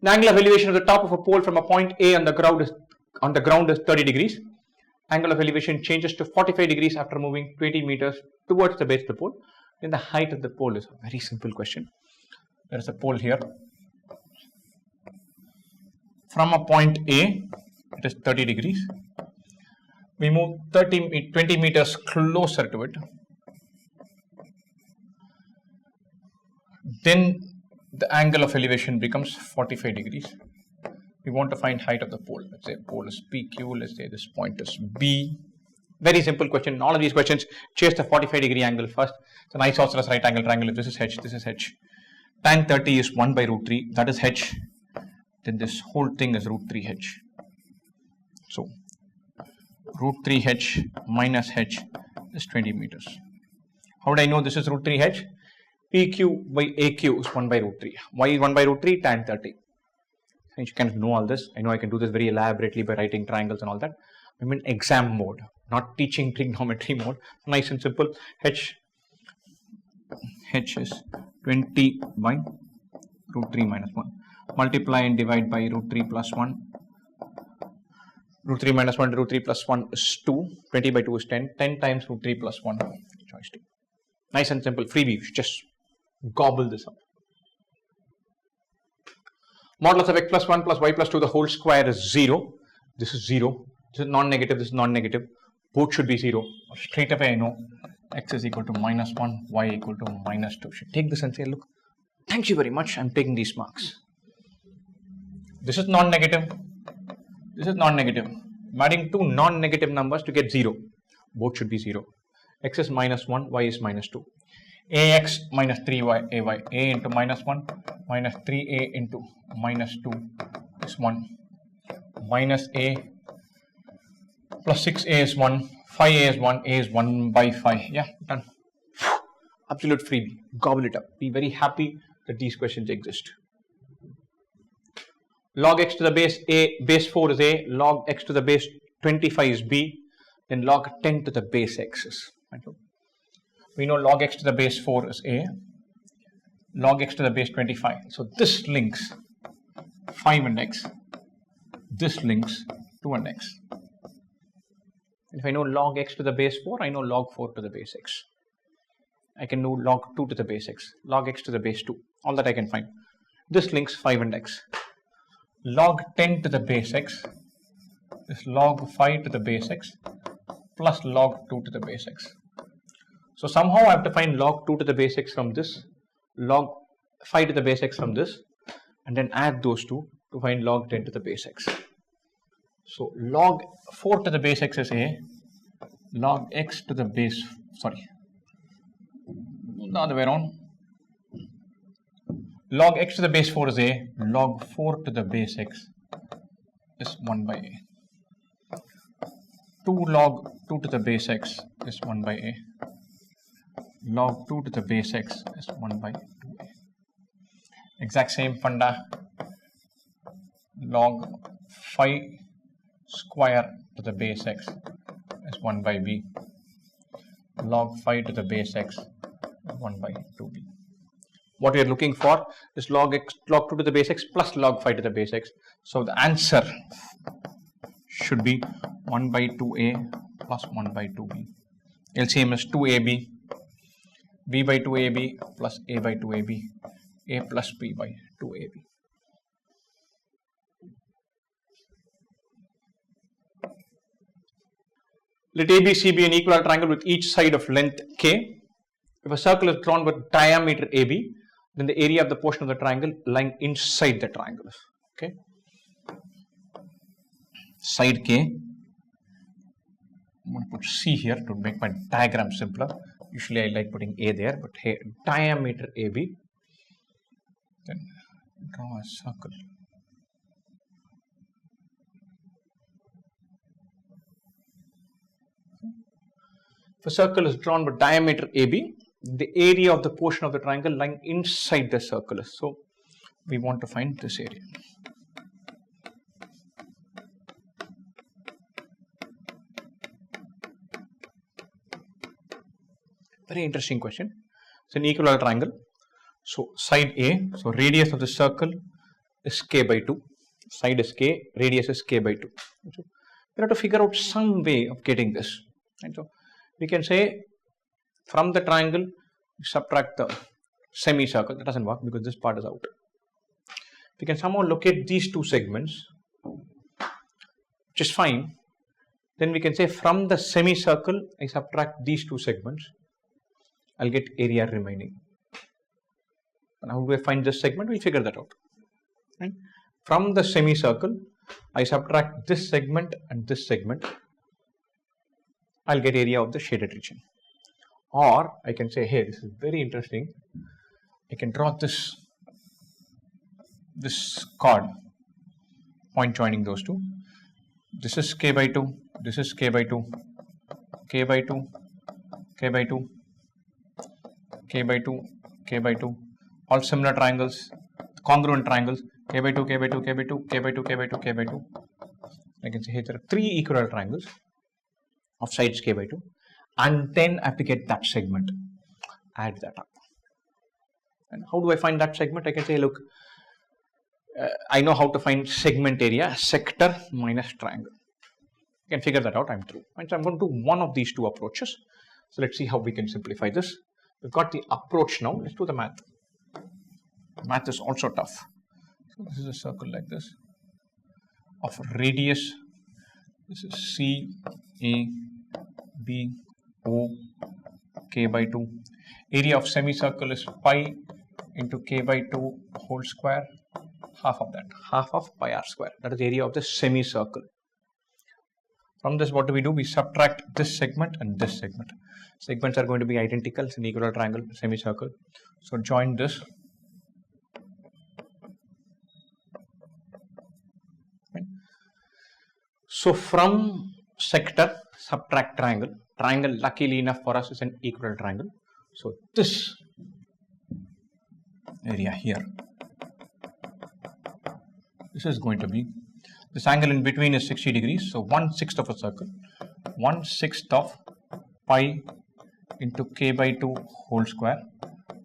The angle of elevation of the top of a pole from a point A on the ground is 30 degrees. Angle of elevation changes to 45 degrees after moving 20 meters towards the base of the pole. Then the height of the pole is a very simple question. There is a pole here. From a point A, it is 30 degrees. We move 20 meters closer to it. Then the angle of elevation becomes 45 degrees. We want to find height of the pole. Let's say pole is PQ. Let's say this point is B. Very simple question. In all of these questions, chase the 45 degree angle first. It's an isosceles right angle triangle. If this is H, this is H. Tan 30 is 1 by root 3. That is H. Then this whole thing is root 3H. So root 3H minus H is 20 meters. How would I know this is root 3H? PQ by AQ is 1 by root 3. Why is 1 by root 3? Tan 30. And you can know all this. I know I can do this very elaborately by writing triangles and all that. I'm in exam mode, not teaching trigonometry mode. Nice and simple. H is 20 by root 3 minus 1. Multiply and divide by root 3 plus 1. Root 3 minus 1 to root 3 plus 1 is 2. 20 by 2 is 10. 10 times root 3 plus 1. Choice 2. Nice and simple. Freebie. Just gobble this up. Modulus of x plus 1 plus y plus 2 the whole square is 0. This is 0. This is non-negative. This is non-negative. Both should be 0. Straight away I know x is equal to minus 1, y equal to minus 2. Should take this and say, look, thank you very much. I'm taking these marks. This is non-negative. This is non-negative. I'm adding two non-negative numbers to get 0. Both should be 0. X is minus 1, y is minus 2. Ax minus 3y, ay, a into minus 1 minus 3a into minus 2 is 1. Minus a plus 6a is 1, 5a is 1, a is 1 by 5. Yeah, done. Absolute freebie. Gobble it up. Be very happy that these questions exist. Log x to the base a, base 4 is a, log x to the base 25 is b, then log 10 to the base x is. We know log x to the base 4 is a, log x to the base 25. So this links 5 and x, this links 2 and x. And if I know log x to the base 4, I know log 4 to the base x. I can know log 2 to the base x, log x to the base 2, all that I can find. This links 5 and x. Log 10 to the base x is log 5 to the base x plus log 2 to the base x. So somehow I have to find log 2 to the base x from this, log 5 to the base x from this, and then add those two to find log 10 to the base x. So log 4 to the base x is a, log x to the base, sorry, the other way around. Log x to the base 4 is a, log 4 to the base x is 1 by a. 2 log 2 to the base x is 1 by a. Log 2 to the base x is 1 by 2a. Exact same funda. Log 5 square to the base x is 1 by b. Log 5 to the base x is 1 by 2b. What we are looking for is log 2 to the base x plus log 5 to the base x. So the answer should be 1 by 2a plus 1 by 2b. LCM is 2ab. B by 2ab plus a by 2ab, a plus b by 2ab. Let ABC be an equilateral triangle with each side of length k. If a circle is drawn with diameter AB, then the area of the portion of the triangle lying inside the triangle. Okay. Side k. I'm going to put C here to make my diagram simpler. Usually I like putting A there, but here diameter AB. Then draw a circle. If a circle is drawn with diameter AB, the area of the portion of the triangle lying inside the circle is. So we want to find this area. Very interesting question. It's an equilateral triangle. So side A, so radius of the circle is k by 2, side is k, radius is k by 2. So we have to figure out some way of getting this. And so we can say from the triangle, subtract the semicircle. That doesn't work because this part is out. We can somehow locate these two segments, which is fine. Then we can say from the semicircle, I subtract these two segments, I'll get area remaining. And how do I find this segment? We'll figure that out. Right? From the semicircle, I subtract this segment and this segment, I'll get area of the shaded region. Or I can say, hey, this is very interesting. I can draw this chord, point joining those two. This is k by 2, this is k by 2, k by 2, k by 2, k by 2, k by 2, all similar triangles, congruent triangles, k by 2, k by 2, k by 2, k by 2, k by 2, k by 2. I can say here there are 3 equilateral triangles of sides k by 2, and then I have to get that segment, add that up. And how do I find that segment? I can say, look, I know how to find segment area, sector minus triangle. You can figure that out, I'm through. And so I'm going to do one of these two approaches. So let's see how we can simplify this. We've got the approach now, let's do the math. Math is also tough. So this is a circle like this, of radius, this is C, A, B, O, k by 2. Area of semicircle is pi into k by 2 whole square, half of that, half of pi r square. That is the area of the semicircle. From this, what do? We subtract this segment and this segment. Segments are going to be identical, it's an equilateral triangle, semicircle. So join this. Right. So from sector, subtract triangle. Triangle, luckily enough for us, is an equilateral triangle. So this area here, this is going to be, this angle in between is 60 degrees. So 1/6 of a circle, 1/6 of pi into k by 2 whole square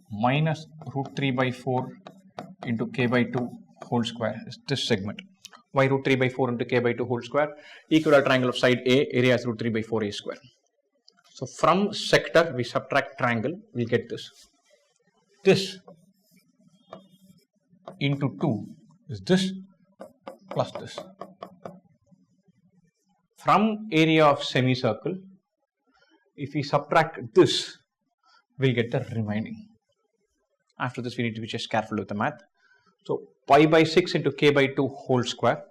minus root 3 by 4 into k by 2 whole square is this segment. Why root 3 by 4 into k by 2 whole square? Equilateral triangle of side A, area is root 3 by 4 a square. So from sector, we subtract triangle, we'll get this. This into 2 is this plus this. From area of semicircle, if we subtract this, we'll get the remaining. After this, we need to be just careful with the math. So pi by 6 into k by 2 whole square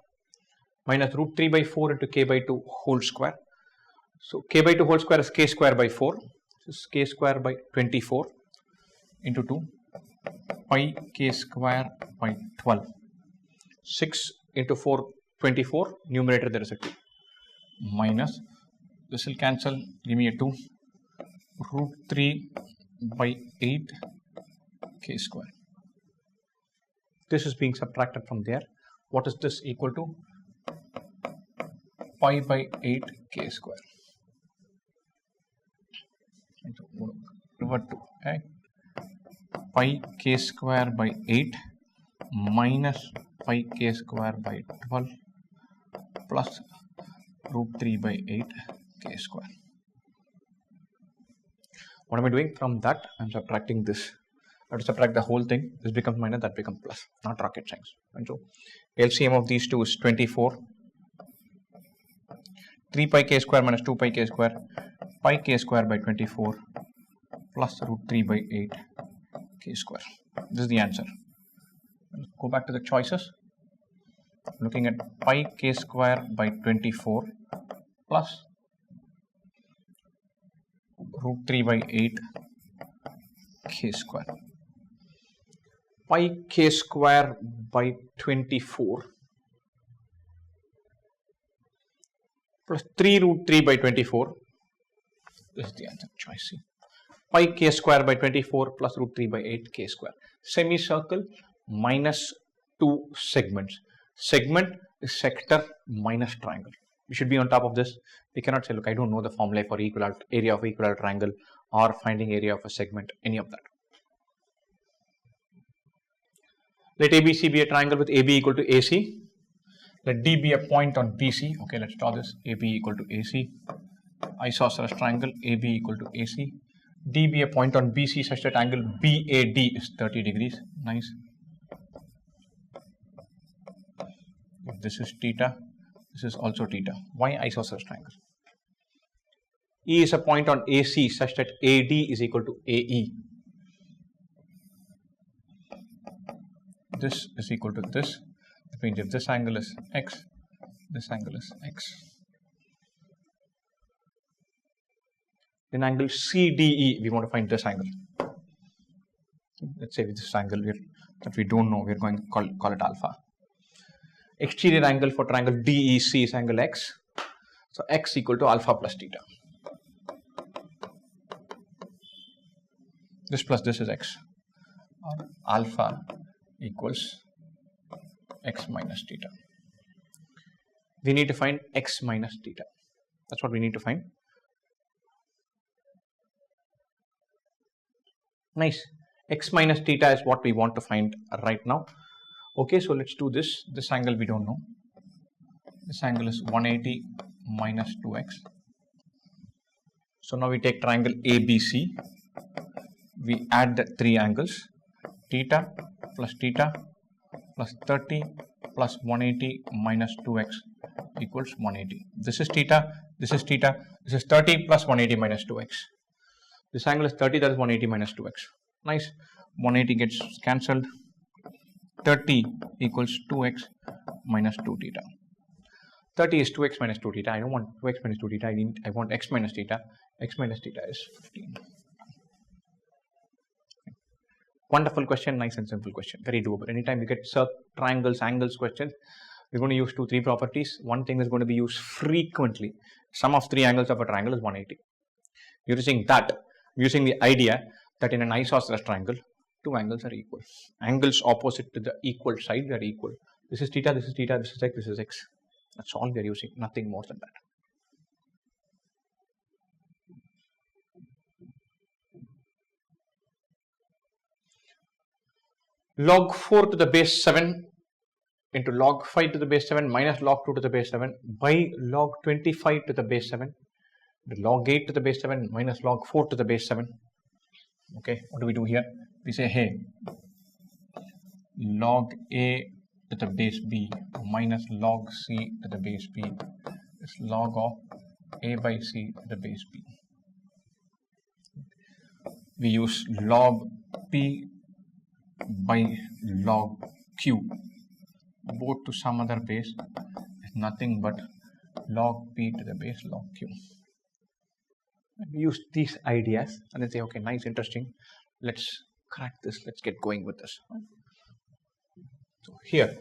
minus root 3 by 4 into k by 2 whole square. So k by 2 whole square is k square by 4. This is k square by 24 into 2 pi k square by 12. 6 into 4, 24, numerator there is a 2, minus, this will cancel, give me a 2, root 3 by 8 k square. This is being subtracted from there. What is this equal to? Pi by 8 k square. Revert to pi k square by 8 minus pi k square by 12 plus root 3 by 8 k square. What am I doing? From that, I am subtracting this. I have to subtract the whole thing. This becomes minus, that becomes plus. Not rocket science. And so LCM of these two is 24. 3 pi k square minus 2 pi k square, pi k square by 24 plus root 3 by 8 k square. This is the answer. Go back to the choices. Looking at pi k square by 24 plus root 3 by 8 k square. Pi k square by 24 plus 3 root 3 by 24. This is the answer, choice C. Pi k square by 24 plus root 3 by 8 k square. Semicircle minus 2 segments. Segment is sector minus triangle. We should be on top of this. We cannot say, look, I don't know the formula for area of equilateral triangle or finding area of a segment, any of that. Let ABC be a triangle with AB equal to AC. Let D be a point on BC. Okay, let's draw this. AB equal to AC. Isosceles triangle AB equal to AC. D be a point on BC such that angle BAD is 30 degrees. Nice. If this is theta, this is also theta. Why isosceles triangle? E is a point on AC such that AD is equal to AE. This is equal to this. That means if this angle is x, this angle is x. Then angle CDE, we want to find this angle. Let's say with this angle here that we don't know, we're going to call it alpha. Exterior angle for triangle DEC is angle x. So x equal to alpha plus theta. This plus this is x. Or alpha equals x minus theta. We need to find x minus theta. That's what we need to find. Nice. X minus theta is what we want to find right now. Okay, so let's do this. This angle we don't know. This angle is 180 minus 2x. So now we take triangle ABC. We add the three angles. Theta plus 30 plus 180 minus 2x equals 180. This is theta, this is theta, this is 30 plus 180 minus 2x. This angle is 30, that is 180 minus 2x. Nice. 180 gets cancelled. 30 equals 2x minus 2 theta. 30 is 2x minus 2 theta. I don't want 2x minus 2 theta. I want x minus theta. X minus theta is 15. Wonderful question, nice and simple question. Very doable. Anytime you get triangles, angles questions, we're going to use 2-3 properties. One thing is going to be used frequently. Sum of three angles of a triangle is 180. Using that, using the idea that in an isosceles triangle, two angles are equal. Angles opposite to the equal side, they are equal. This is theta, this is theta, this is x, this is x. That's all we are using, nothing more than that. Log 4 to the base 7 into log 5 to the base 7 minus log 2 to the base 7 by log 25 to the base 7. The log 8 to the base 7 minus log 4 to the base 7. Okay, what do we do here? We say, hey, log A to the base B minus log C to the base B is log of A by C to the base B. We use log P by log Q, both to some other base is nothing but log P to the base log Q. We use these ideas and then say, okay, nice, interesting. Let's crack this. Let's get going with this. So here,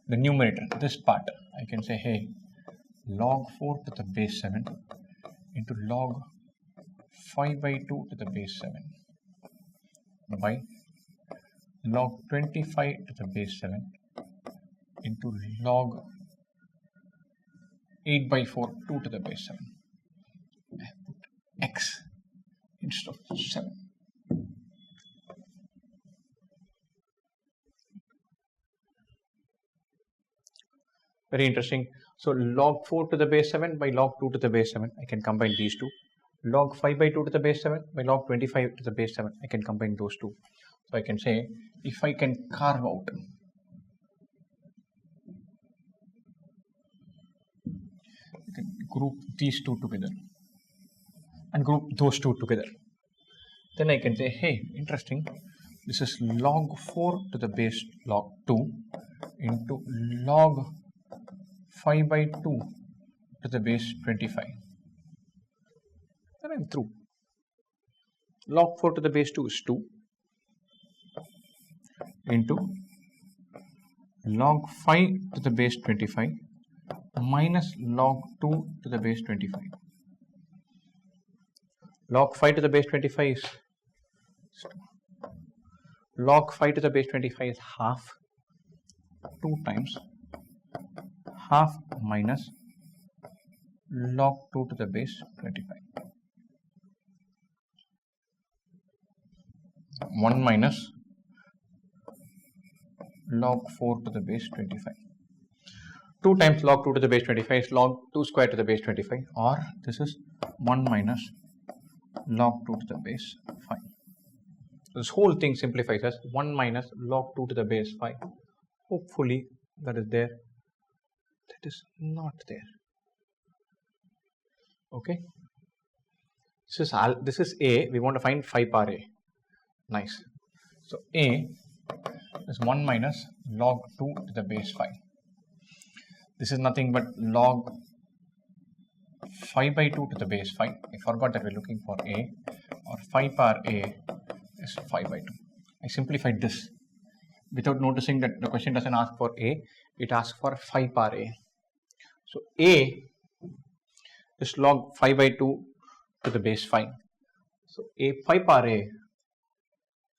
the numerator, this part, I can say, hey, log 4 to the base 7 into log 5 by 2 to the base 7 by log 25 to the base 7 into log 8 by 4 2 to the base 7. X instead of 7. Very interesting. So log 4 to the base 7 by log 2 to the base 7, I can combine these two. Log 5 by 2 to the base 7 by log 25 to the base 7, I can combine those two. So I can say, if I can carve out I can group these two together and group those two together. Then I can say, hey, interesting, this is log 4 to the base log 2 into log 5 by 2 to the base 25. And I'm through. Log 4 to the base 2 is 2 into log 5 to the base 25 minus log 2 to the base 25. Log 5 to the base 25 is log 5 to the base 25 is half, 2 times half minus log 2 to the base 25. 1 minus log 4 to the base 25. 2 times log 2 to the base 25 is log 2 square to the base 25, or this is 1 minus log 2 to the base 5. So this whole thing simplifies as 1 minus log 2 to the base 5. Hopefully that is there. That is not there. Okay. This is A. We want to find phi par A. Nice. So A is 1 minus log 2 to the base 5. This is nothing but log 5 by 2 to the base 5. I forgot that we're looking for A, or phi par A is 5 by 2. I simplified this without noticing that the question doesn't ask for A, it asks for phi par A. So A is log 5 by 2 to the base 5. So A phi par A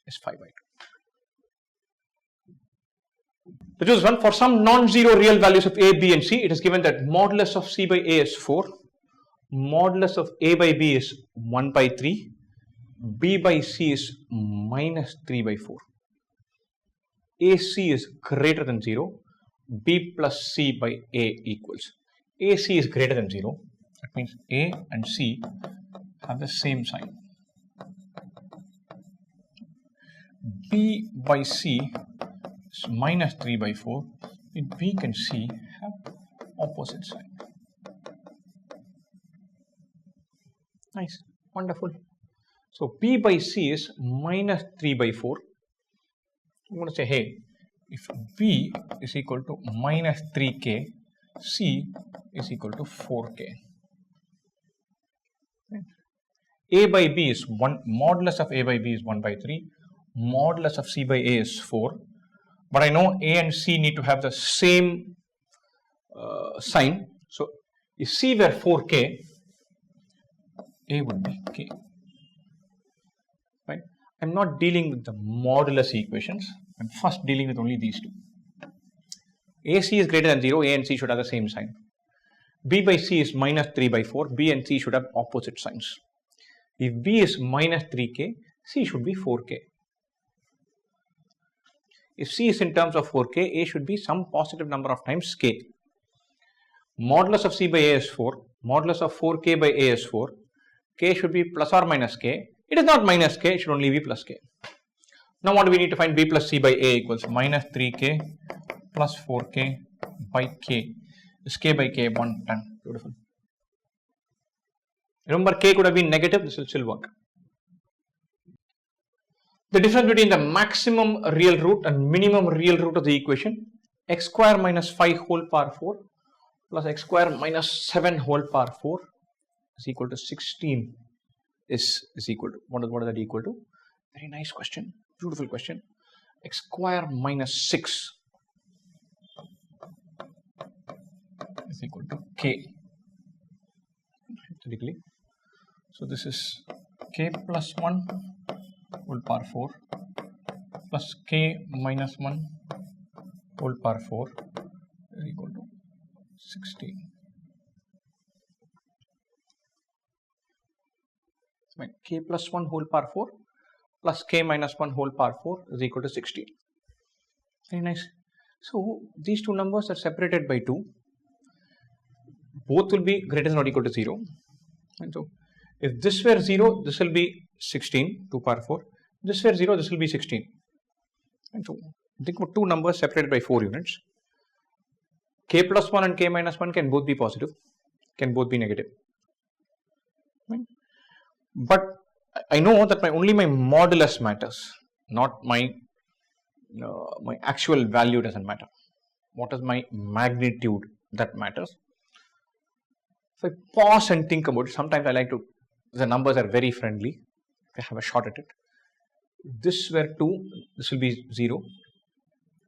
is 5 by 2. To choose one, for some non-zero real values of A, B and C, it is given that modulus of C by A is 4, modulus of A by B is 1 by 3, B by C is minus 3 by 4. AC is greater than 0, B plus C by A equals. AC is greater than 0, that means A and C have the same sign. B by C is minus 3 by 4, and B and C have opposite sign. Nice, wonderful. So B by C is minus 3 by 4. I'm going to say, hey, if B is equal to minus 3k, C is equal to 4k. Right. A by B is 1, modulus of A by B is 1 by 3, modulus of C by A is 4. But I know A and C need to have the same sign. So if C were 4k, A would be k. Right? I'm not dealing with the modulus equations. I'm first dealing with only these two. AC is greater than 0. A and C should have the same sign. B by C is minus 3 by 4. B and C should have opposite signs. If B is minus 3k, C should be 4k. If C is in terms of 4k, A should be some positive number of times k. Modulus of C by A is 4. Modulus of 4k by A is 4. K should be plus or minus k. It is not minus k, it should only be plus k. Now what do we need to find? B plus C by A equals minus 3k plus 4k by k. This k by k 1 done. Beautiful. Remember, k could have been negative, this will still work. The difference between the maximum real root and minimum real root of the equation, x square minus 5 whole power 4 plus x square minus 7 whole power 4 is equal to 16 is equal to, what is that equal to? Very nice question, beautiful question. X square minus 6 is equal to k. Hypothetically, so this is k plus 1 whole power 4 plus k minus 1 whole power 4 is equal to 16. So k plus 1 whole power 4 plus k minus 1 whole power 4 is equal to 16. Very nice. So these two numbers are separated by 2. Both will be greater than or equal to 0. And so if this were 0, this will be 16, 2 power 4. This were 0, this will be 16. And so think about two numbers separated by 4 units. K plus 1 and k minus 1 can both be positive, can both be negative. Right? But I know that only my modulus matters, not my my actual value doesn't matter. What is my magnitude that matters? So I pause and think about it. Sometimes I like to, the numbers are very friendly. I have a shot at it. If this were 2, this will be 0.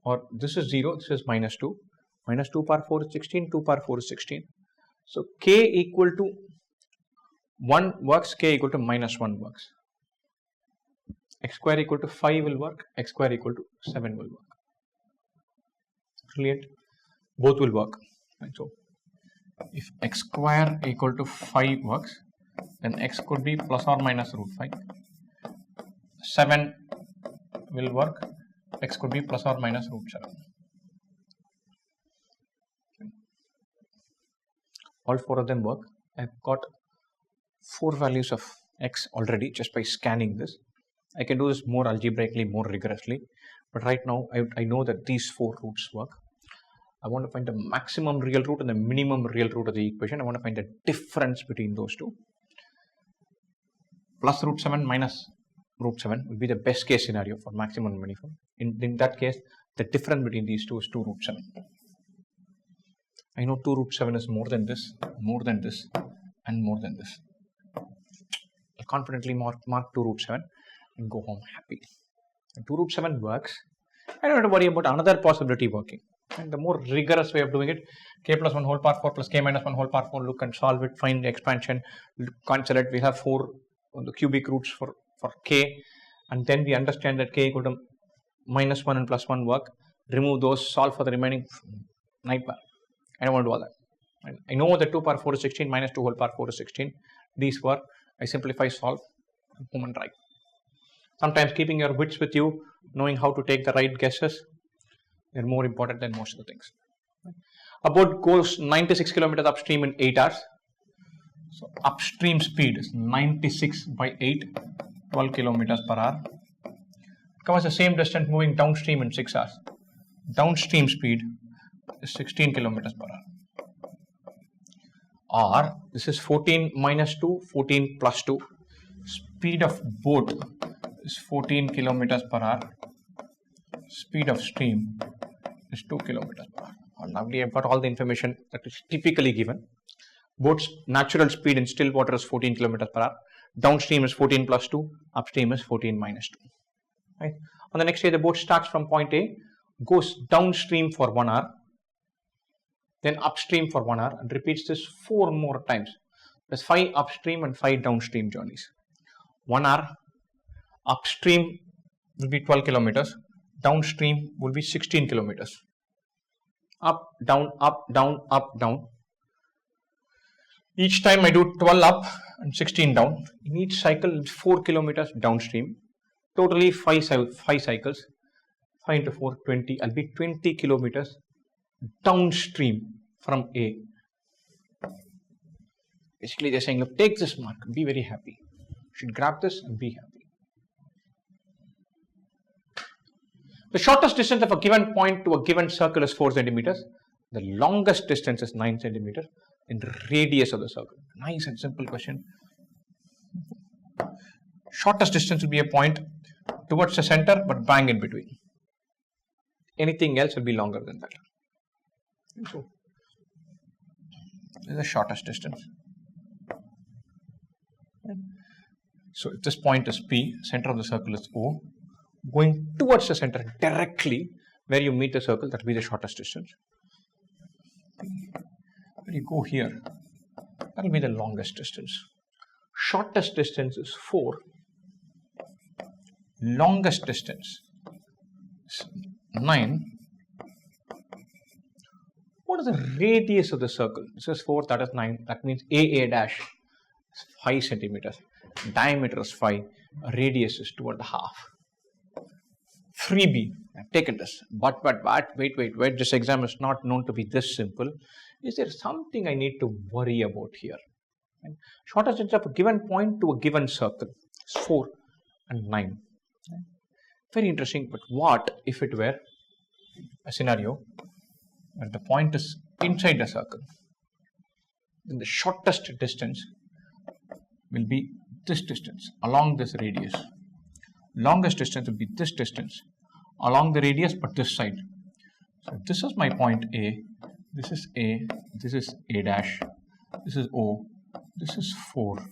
Or this is 0, this is minus 2. Minus 2 power 4 is 16, 2 power 4 is 16. So k equal to 1 works, k equal to minus 1 works. X square equal to 5 will work, x square equal to 7 will work. Brilliant. Both will work. And so if x square equal to 5 works, then x could be plus or minus root 5. 7 will work, x could be plus or minus root 7. All four of them work. I've got 4 values of x already just by scanning this. I can do this more algebraically, more rigorously, but right now I know that these 4 roots work. I want to find the maximum real root and the minimum real root of the equation. I want to find the difference between those two. Plus root 7 minus root 7 will be the best case scenario for maximum and minimum. In that case, the difference between these two is 2 root 7. I know 2 root 7 is more than this, and more than this. I'll confidently mark 2 root 7 and go home happy. And 2 root 7 works. I don't have to worry about another possibility working. And the more rigorous way of doing it, k plus 1 whole power 4 plus k minus 1 whole power 4, look and solve it, find the expansion, cancel it. We have 4 on the cubic roots for k, and then we understand that k equal to minus 1 and plus 1 work. Remove those, solve for the remaining nightmare. I don't want to do all that. I know that 2 power 4 is 16, minus 2 whole power 4 is 16. These work. I simplify, solve, and home and try. Sometimes keeping your wits with you, knowing how to take the right guesses, they're more important than most of the things. A boat goes 96 kilometers upstream in 8 hours. So upstream speed is 96 by 8, 12 kilometers per hour. It covers the same distance moving downstream in 6 hours. Downstream speed is 16 kilometers per hour. Or this is 14 minus 2, 14 plus 2. Speed of boat is 14 kilometers per hour. Speed of stream is 2 kilometers per hour. Oh, lovely, I've got all the information that is typically given. Boat's natural speed in still water is 14 kilometers per hour. Downstream is 14 plus 2. Upstream is 14 minus 2. Right. On the next day, the boat starts from point A, goes downstream for 1 hour, then upstream for 1 hour, and repeats this 4 more times. There's 5 upstream and 5 downstream journeys. 1 hour, upstream will be 12 kilometers, downstream will be 16 kilometers. Up, down, up, down, up, down. Each time I do 12 up and 16 down. In each cycle, 4 kilometers downstream. Totally 5 cycles. 5 into 4, 20. I'll be 20 kilometers downstream from A. Basically, they're saying, look, take this mark, be very happy. You should grab this and be happy. The shortest distance of a given point to a given circle is 4 centimeters. The longest distance is 9 centimeters in the radius of the circle. Nice and simple question. Shortest distance will be a point towards the center but bang in between. Anything else will be longer than that. So, this is the shortest distance. So, if this point is P, center of the circle is O, going towards the center directly where you meet the circle, that will be the shortest distance. When you go here, that will be the longest distance. Shortest distance is 4. Longest distance is 9. What is the radius of the circle? This is 4, that is 9. That means AA dash is 5 centimeters. Diameter is 5. Radius is 2.5. Freebie. I've taken this. But, wait. This exam is not known to be this simple. Is there something I need to worry about here? And shortest distance of a given point to a given circle is 4 and 9. Very interesting, but what if it were a scenario where the point is inside the circle? Then the shortest distance will be this distance along this radius. Longest distance will be this distance along the radius but this side. So this is my point A, this is A, this is A dash, this is O, this is 4,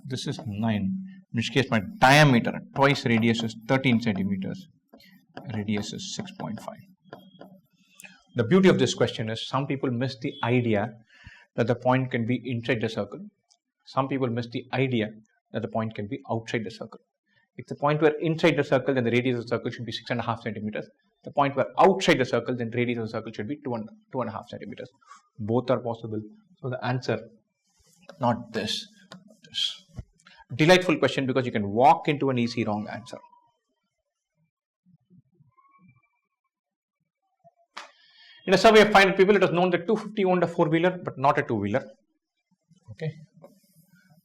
this is 9, in which case my diameter twice radius is 13 centimeters, radius is 6.5. The beauty of this question is some people miss the idea that the point can be inside the circle. Some people miss the idea that the point can be outside the circle. If the point were inside the circle, then the radius of the circle should be 6.5 centimeters. The point were outside the circle, then radius of the circle should be 2.5 centimeters. Both are possible. So the answer, not this, but this. Delightful question because you can walk into an easy wrong answer. In a survey of 500 people, it was known that 250 owned a four-wheeler but not a two-wheeler. Okay,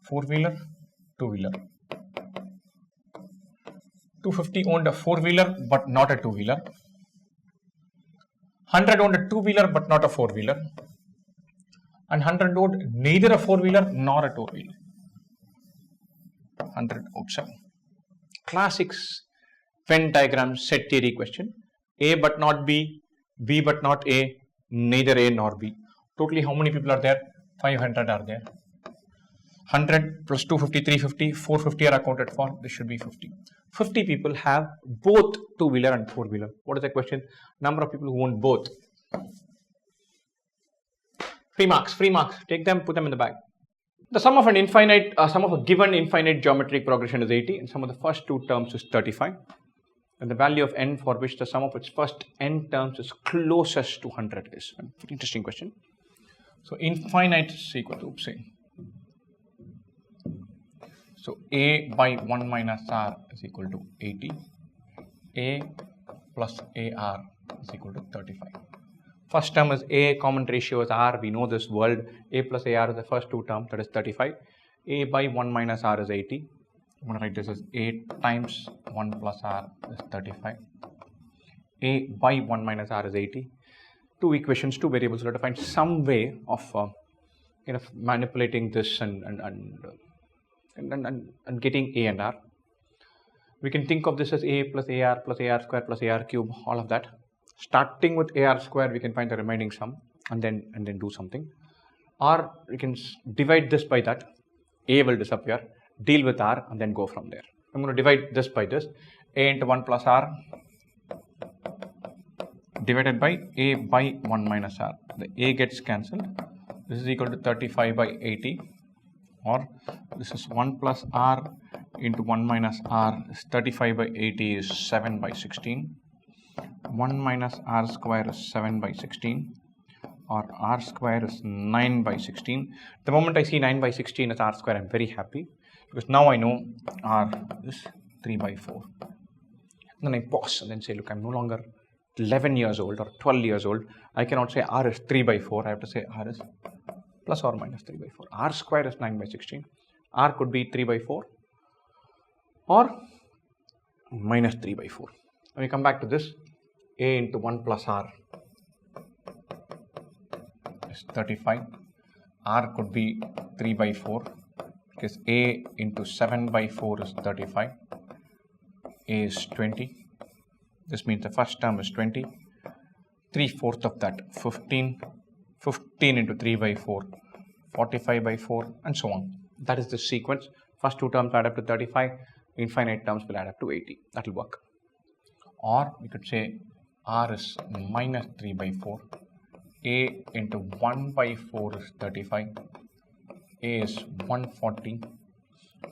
four-wheeler, two-wheeler. 250 owned a four-wheeler but not a two-wheeler. 100 owned a two-wheeler but not a four-wheeler. And 100 owned neither a four-wheeler nor a two-wheeler. 100 outside. Classic Venn diagram set theory question. A but not B, B but not A, neither A nor B. Totally how many people are there? 500 are there. 100 plus 250, 350, 450 are accounted for. This should be 50. 50 people have both two-wheeler and four-wheeler. What is the question? Number of people who own both. Free marks, free marks. Take them, put them in the bag. The sum of a given infinite geometric progression is 80, and sum of the first two terms is 35. And the value of n for which the sum of its first n terms is closest to 100 is. An interesting question. So infinite is equal to, so a by 1 minus r is equal to 80. A plus ar is equal to 35. First term is a, common ratio is r. We know this world. A plus ar is the first two terms, that is 35. A by 1 minus r is 80. I'm going to write this as a times 1 plus r is 35. A by 1 minus r is 80. Two equations, two variables. We have to find some way of manipulating this and getting a and r. We can think of this as a plus ar square plus ar cube, all of that. Starting with ar square, we can find the remaining sum and then do something. Or we can divide this by that. A will disappear, deal with r, and then go from there. I'm going to divide this by this. A into 1 plus r divided by a by 1 minus r. The a gets cancelled. This is equal to 35 by 80. Or this is 1 plus r into 1 minus r is 35 by 80 is 7 by 16. 1 minus r square is 7 by 16, or r square is 9 by 16. The moment I see 9 by 16 as r square, I'm very happy because now I know r is 3 by 4. Then I pause and then say, look, I'm no longer 11 years old or 12 years old. I cannot say r is 3 by 4. I have to say r is plus or minus 3 by 4. R square is 9 by 16. R could be 3 by 4 or minus 3 by 4. When we come back to this, a into 1 plus r is 35. R could be 3 by 4 because a into 7 by 4 is 35. A is 20. This means the first term is 20. 3/4 of that, 15. 15 into 3 by 4, 45 by 4, and so on. That is the sequence. First two terms add up to 35. Infinite terms will add up to 80. That will work. Or we could say r is minus 3 by 4. A into 1 by 4 is 35. A is 140.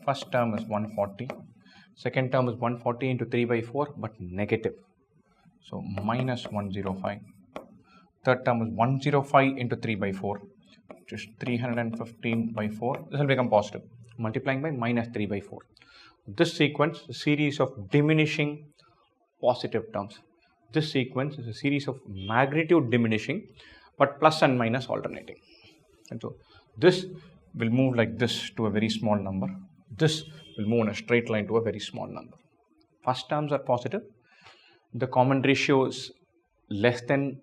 First term is 140. Second term is 140 into 3 by 4, but negative. So minus 105. Third term is 105 into 3 by 4, which is 315 by 4. This will become positive, multiplying by minus 3 by 4. This sequence is a series of diminishing positive terms. This sequence is a series of magnitude diminishing, but plus and minus alternating. And so this will move like this to a very small number. This will move in a straight line to a very small number. First terms are positive. The common ratio is less than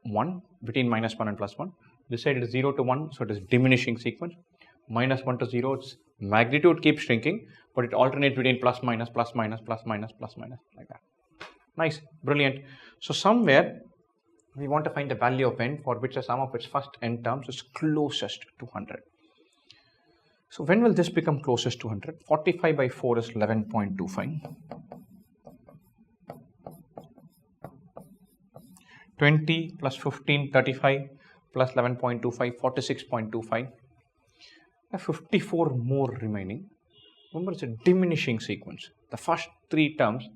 1, between minus 1 and plus 1. This side it is 0 to 1, so it is diminishing sequence. Minus 1 to 0, its magnitude keeps shrinking, but it alternates between plus minus, plus minus, plus minus, plus minus, like that. Nice, brilliant. So somewhere we want to find the value of n for which the sum of its first n terms is closest to 100. So when will this become closest to 100? 45 by 4 is 11.25. 20 plus 15, 35 plus 11.25, 46.25. 54 more remaining. Remember, it's a diminishing sequence. The first three terms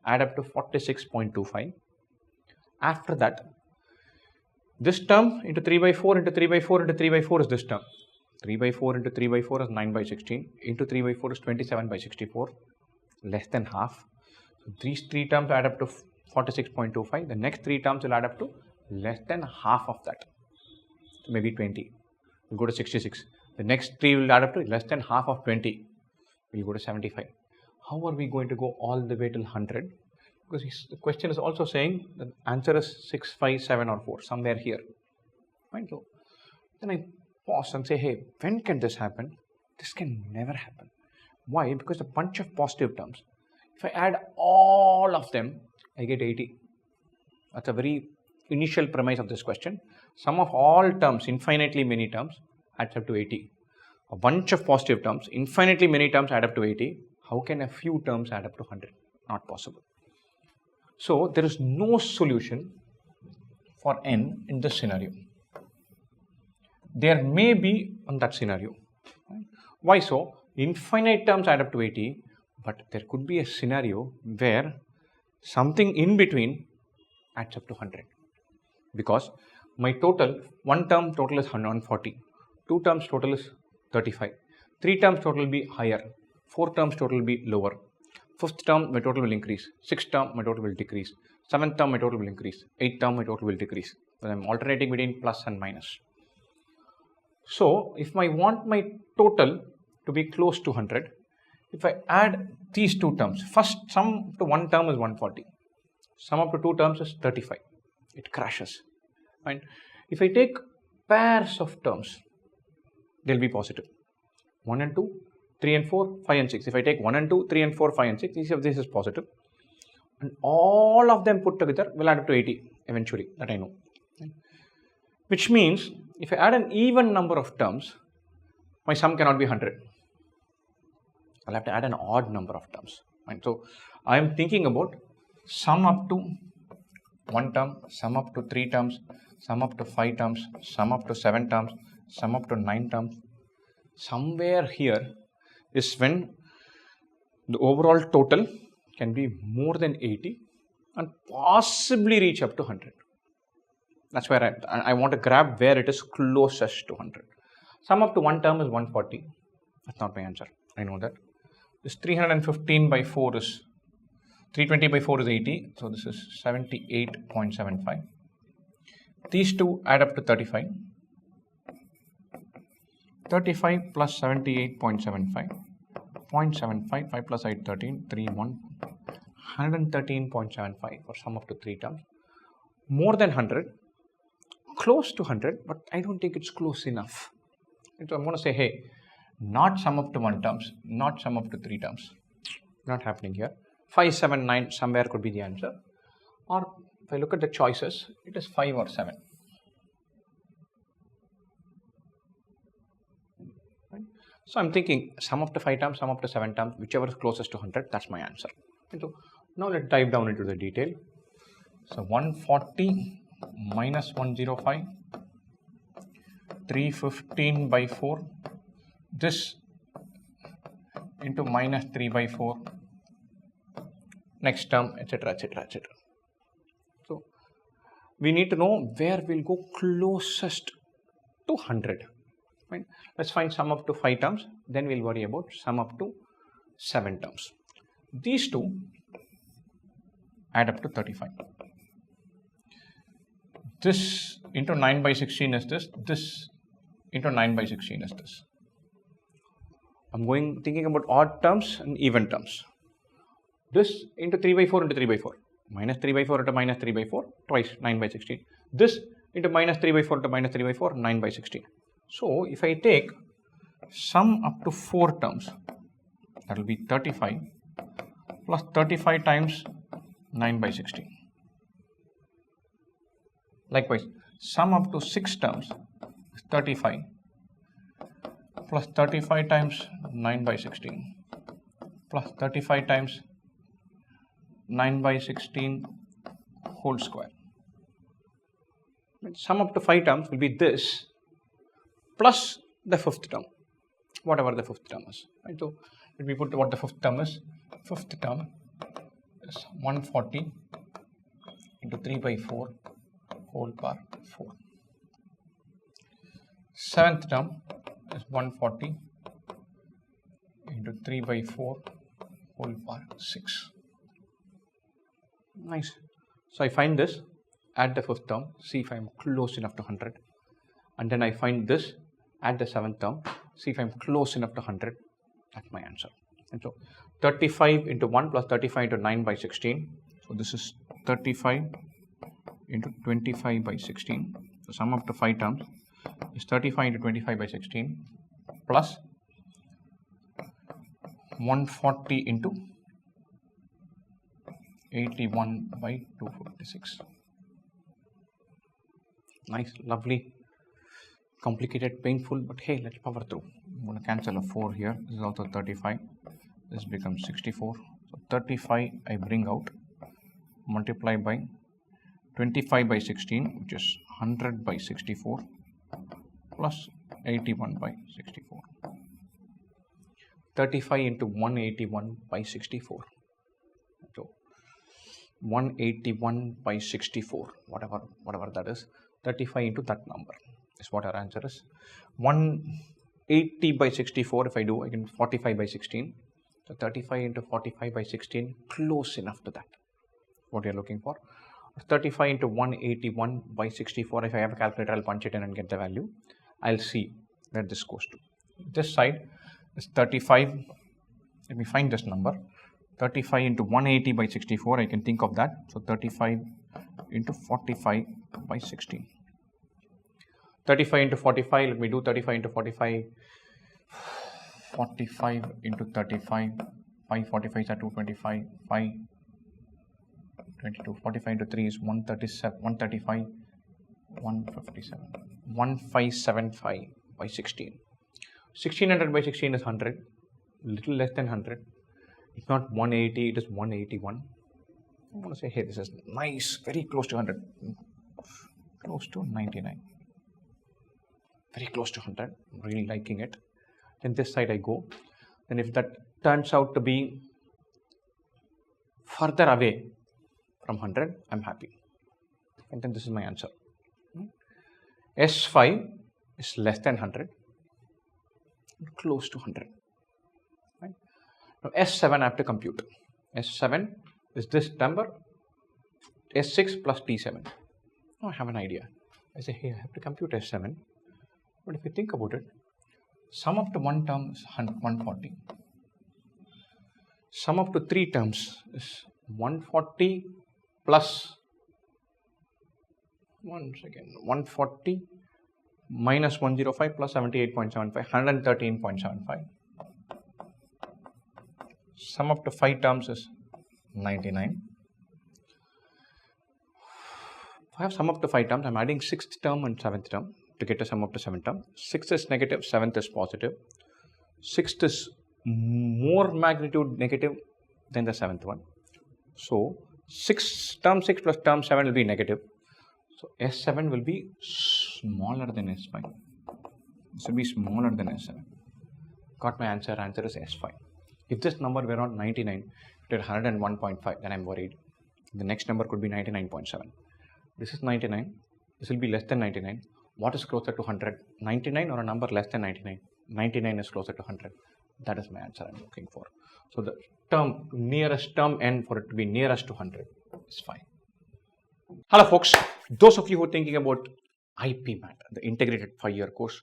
add up to 46.25. After that, this term into 3 by 4 into 3 by 4 into 3 by 4 is this term. 3 by 4 into 3 by 4 is 9 by 16. Into 3 by 4 is 27 by 64. Less than half. So these three terms add up to 46.25. The next three terms will add up to less than half of that, maybe 20. We'll go to 66. The next 3 will add up to less than half of 20. We'll go to 75. How are we going to go all the way till 100? Because the question is also saying the answer is 6, 5, 7 or 4, somewhere here. Right? So then I pause and say, hey, when can this happen? This can never happen. Why? Because a bunch of positive terms. If I add all of them, I get 80. That's a very initial premise of this question. Sum of all terms, infinitely many terms, adds up to 80. A bunch of positive terms, infinitely many terms add up to 80. How can a few terms add up to 100? Not possible. So there is no solution for n in this scenario. There may be on that scenario. Why so? Infinite terms add up to 80, but there could be a scenario where something in between adds up to 100. Because my total, one term total is 140, 2 terms total is 35, 3 terms total will be higher, 4 terms total will be lower, 5th term my total will increase, 6th term my total will decrease, 7th term my total will increase, 8th term my total will decrease. So I am alternating between plus and minus. So if I want my total to be close to 100, if I add these 2 terms, first sum to one term is 140, sum up to 2 terms is 35, it crashes. And if I take pairs of terms, they will be positive. 1 and 2, 3 and 4, 5 and 6. If I take 1 and 2, 3 and 4, 5 and 6, each of this is positive. And all of them put together will add up to 80 eventually, that I know. Which means if I add an even number of terms, my sum cannot be 100. I'll have to add an odd number of terms. Right? So I am thinking about sum up to 1 term, sum up to 3 terms, sum up to 5 terms, sum up to 7 terms, sum up to 9 terms. Somewhere here is when the overall total can be more than 80 and possibly reach up to 100. That's where I want to grab where it is closest to 100. Sum up to 1 term is 140. That's not my answer. I know that. This 315 by 4 is 320 by 4 is 80. So this is 78.75. These two add up to 35. 35 plus 78.75. 0.75, 5 plus 8, 13, 3, 1. 113.75 for sum up to 3 terms. More than 100. Close to 100, but I don't think it's close enough. So I'm going to say, hey, not sum up to 1 terms, not sum up to 3 terms. Not happening here. 5, 7, 9, somewhere could be the answer. Or if I look at the choices, it is 5 or 7. Right? So I'm thinking sum up to 5 terms, sum up to 7 terms, whichever is closest to 100, that's my answer. So now let's dive down into the detail. So 140 minus 105, 315 by 4, this into minus 3 by 4, next term, etc., etc., etc. So we need to know where we'll go closest to 100. Right? Let's find sum up to 5 terms, then we'll worry about sum up to 7 terms. These two add up to 35. This into 9 by 16 is this, this into 9 by 16 is this. I'm thinking about odd terms and even terms. This into 3 by 4 into 3 by 4. Minus 3 by 4 into minus 3 by 4, twice 9 by 16. This into minus 3 by 4 into minus 3 by 4, 9 by 16. So if I take sum up to 4 terms, that will be 35 plus 35 times 9 by 16. Likewise, sum up to 6 terms is 35 plus 35 times 9 by 16 plus 35 times 9 by 16 whole square. Sum up to 5 terms will be this plus the 5th term, whatever the 5th term is. Right? So let me put what the 5th term is. 5th term is 140 into 3 by 4 whole power 4. 7th term is 140 into 3 by 4 whole power 6. Nice. So I find this add the 5th term, see if I'm close enough to 100. And then I find this, add the 7th term, see if I'm close enough to 100. That's my answer. And so 35 into 1 plus 35 into 9 by 16. So this is 35 into 25 by 16. So sum of the 5 terms is 35 into 25 by 16 plus 140 into 81 by 256. Nice, lovely, complicated, painful, but hey, let's power through. I'm going to cancel a 4 here. This is also 35. This becomes 64. So 35 I bring out, multiply by 25 by 16, which is 100 by 64 plus 81 by 64. 35 into 181 by 64. So 181 by 64, whatever that is, 35 into that number is what our answer is. 180 by 64, if I do, I can 45 by 16. So 35 into 45 by 16, close enough to that, what you're looking for. 35 into 181 by 64, if I have a calculator, I'll punch it in and get the value. I'll see where this goes to. This side is 35, let me find this number. 35 into 180 by 64, I can think of that. So 35 into 45 by 16. 35 into 45, let me do 35 into 45. 45 into 35, 5 45s are 225, 5 22, 45 into 3 is 137, 135, 157, 1575 by 16. 1600 by 16 is 100, little less than 100. It's not 180, it is 181. I want to say, hey, this is nice, very close to 100, close to 99. Very close to 100, I'm really liking it. Then this side I go. Then if that turns out to be further away from 100, I'm happy. And then this is my answer. S5 is less than 100, close to 100. Right? Now S7 I have to compute. S7 is this number, S6 plus T7. Now I have an idea. I say, hey, I have to compute S7. But if you think about it, sum of the one term is 140. Sum of the 3 terms is 140 plus 140 minus 105 plus 78.75, 113.75. Sum of the 5 terms is 99. If I have sum of the 5 terms, I'm adding 6th term and 7th term to get a sum of the 7th term. 6th is negative, 7th is positive. 6th is more magnitude negative than the 7th one. So term 6 plus term 7 will be negative. So S7 will be smaller than S5. This will be smaller than S7. Got my answer. Answer is S5. If this number were not 99, it is 101.5, then I'm worried. The next number could be 99.7. This is 99. This will be less than 99. What is closer to 100? 99 or a number less than 99? 99 is closer to 100. That is my answer I'm looking for. So the term, nearest term n for it to be nearest to 100 is fine. Hello folks, those of you who are thinking about IPMAT, the integrated 5-year course,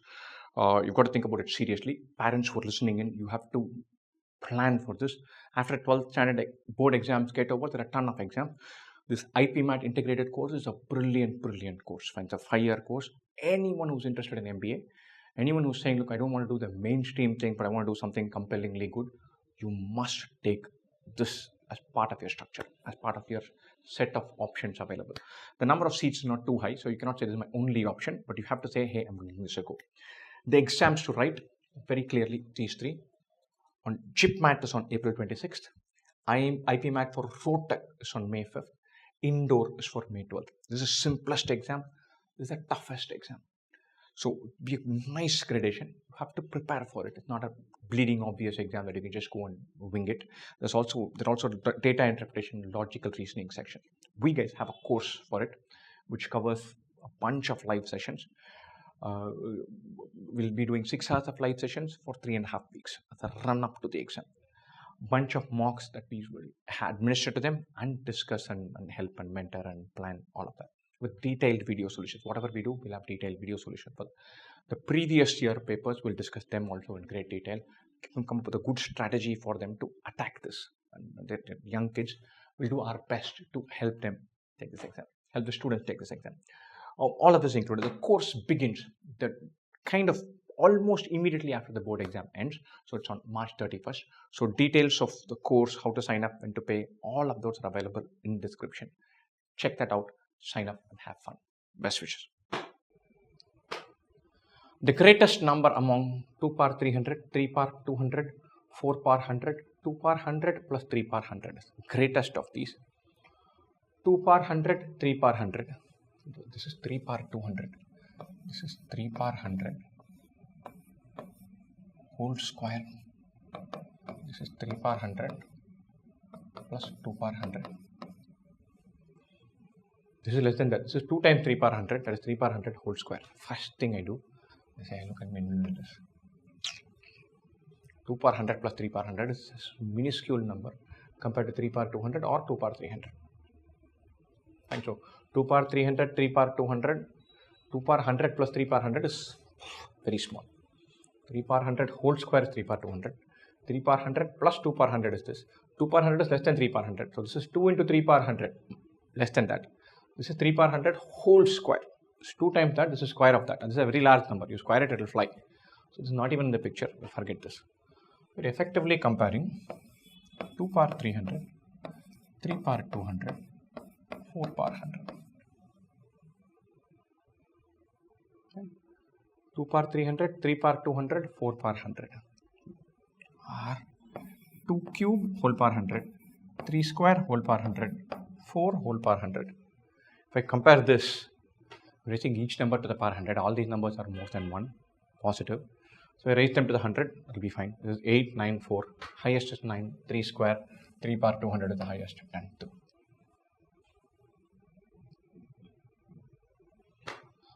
you've got to think about it seriously. Parents who are listening in, you have to plan for this. After 12th standard board exams get over, there are a ton of exams. This IPMAT integrated course is a brilliant course. It's a 5-year course. Anyone who's interested in MBA, anyone who's saying, look, I don't want to do the mainstream thing, but I want to do something compellingly good, you must take this as part of your structure, as part of your set of options available. The number of seats is not too high, so you cannot say this is my only option, but you have to say, hey, I'm giving this a go. The exams to write, very clearly, these 3. On IPMAT is on April 26th. IPMAT for Rohtak is on May 5th. Indore is for May 12th. This is the simplest exam. This is the toughest exam. So be a nice gradation. You have to prepare for it. It's not a bleeding obvious exam that you can just go and wing it. There's also data interpretation, logical reasoning section. We guys have a course for it, which covers a bunch of live sessions. We'll be doing 6 hours of live sessions for 3.5 weeks as a run up to the exam. Bunch of mocks that we will administer to them and discuss and help and mentor and plan all of that. with detailed video solutions. Whatever we do, we'll have detailed video solution. For the previous year papers, we'll discuss them also in great detail. Come up with a good strategy for them to attack this. And the young kids, will do our best to help them take this exam, help the students take this exam. All of this included. The course begins the kind of almost immediately after the board exam ends. So it's on March 31st. So details of the course, how to sign up, when to pay, all of those are available in the description. Check that out, sign up and have fun. Best wishes. The greatest number among 2 power 300, 3 power 200, 4 power 100, 2 power 100 plus 3 power 100 is the greatest of these. 2 power 100, 3 power 100. This is 3 power 200. This is 3 power 100 whole square. This is 3 power 100 plus 2 power 100. This is less than that. This is 2 times 3 power 100. That is 3 power 100 whole square. First thing I do is I look at this. 2 power 100 plus 3 power 100 is a minuscule number compared to 3 power 200 or 2 power 300. And so 2 power 300, 3 power 200, 2 power 100 plus 3 power 100 is very small. 3 power 100 whole square is 3 power 200. 3 power 100 plus 2 power 100 is this. 2 power 100 is less than 3 power 100. So this is 2 into 3 power 100, less than that. This is 3 power 100 whole square. It's 2 times that. This is square of that. And this is a very large number. You square it, it will fly. So this is not even in the picture. Forget this. We're effectively comparing 2 power 300, 3 power 200, 4 power 100. Okay. 2 power 300, 3 power 200, 4 power 100. Or 2 cube whole power 100, 3 square whole power 100, 4 whole power 100. If I compare this, raising each number to the power 100, all these numbers are more than 1, positive. So I raise them to the 100, it will be fine. This is 8, 9, 4. Highest is 9, 3 square, 3 power 200 is the highest, 10, 2.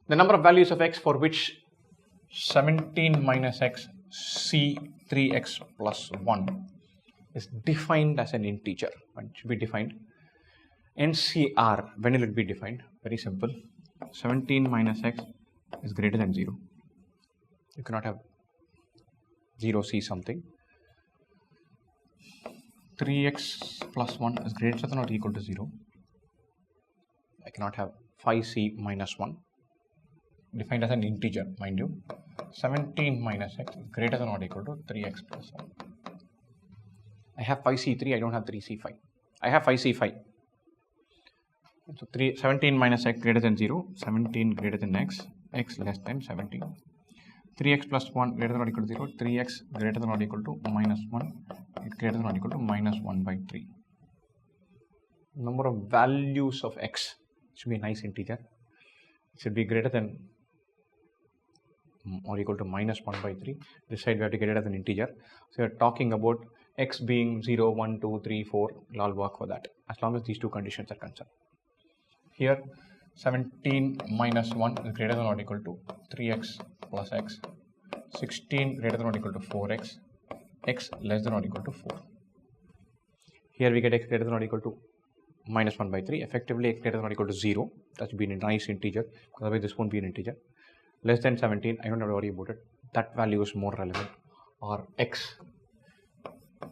The number of values of x for which 17 minus x c 3x plus 1 is defined as an integer. It should be defined. NCR, when will it be defined? Very simple. 17 minus x is greater than 0. You cannot have 0 c something. 3x plus 1 is greater than or equal to 0. I cannot have 5c minus 1. Defined as an integer, mind you. 17 minus x is greater than or equal to 3x plus 1. I have 5c3, I don't have 3c5. I have 5c5. So 17 minus x greater than 0, 17 greater than x, x less than 17. 3x plus 1 greater than or equal to 0, 3x greater than or equal to minus 1, it's greater than or equal to minus 1 by 3. Number of values of x should be a nice integer. It should be greater than or equal to minus 1 by 3. This side we have to get it as an integer. So we are talking about x being 0, 1, 2, 3, 4. It'll all work for that as long as these two conditions are concerned. Here 17 minus 1 is greater than or equal to 3x plus x. 16 greater than or equal to 4x. X less than or equal to 4. Here we get x greater than or equal to minus 1 by 3. Effectively x greater than or equal to 0. That should be a nice integer. Otherwise this won't be an integer. Less than 17, I don't have to worry about it. That value is more relevant. Or x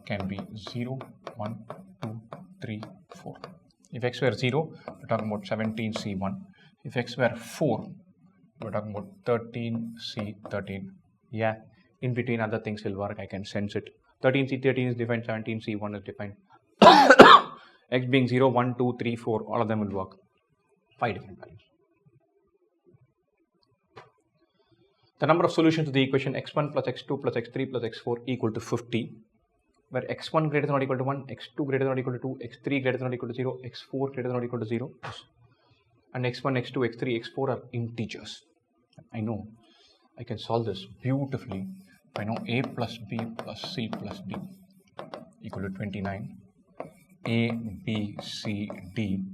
can be 0, 1, 2, 3, 4. If x were 0, we're talking about 17c1. If x were 4, we're talking about 13c13. Yeah, in between other things will work, I can sense it. 13c13 is defined, 17c1 is defined. X being 0, 1, 2, 3, 4, all of them will work. 5 different values. The number of solutions to the equation x1 plus x2 plus x3 plus x4 equal to 50, where x1 greater than or equal to 1, x2 greater than or equal to 2, x3 greater than or equal to 0, x4 greater than or equal to 0, and x1, x2, x3, x4 are integers. I know I can solve this beautifully if I know a plus b plus c plus d equal to 29. A, b, c, d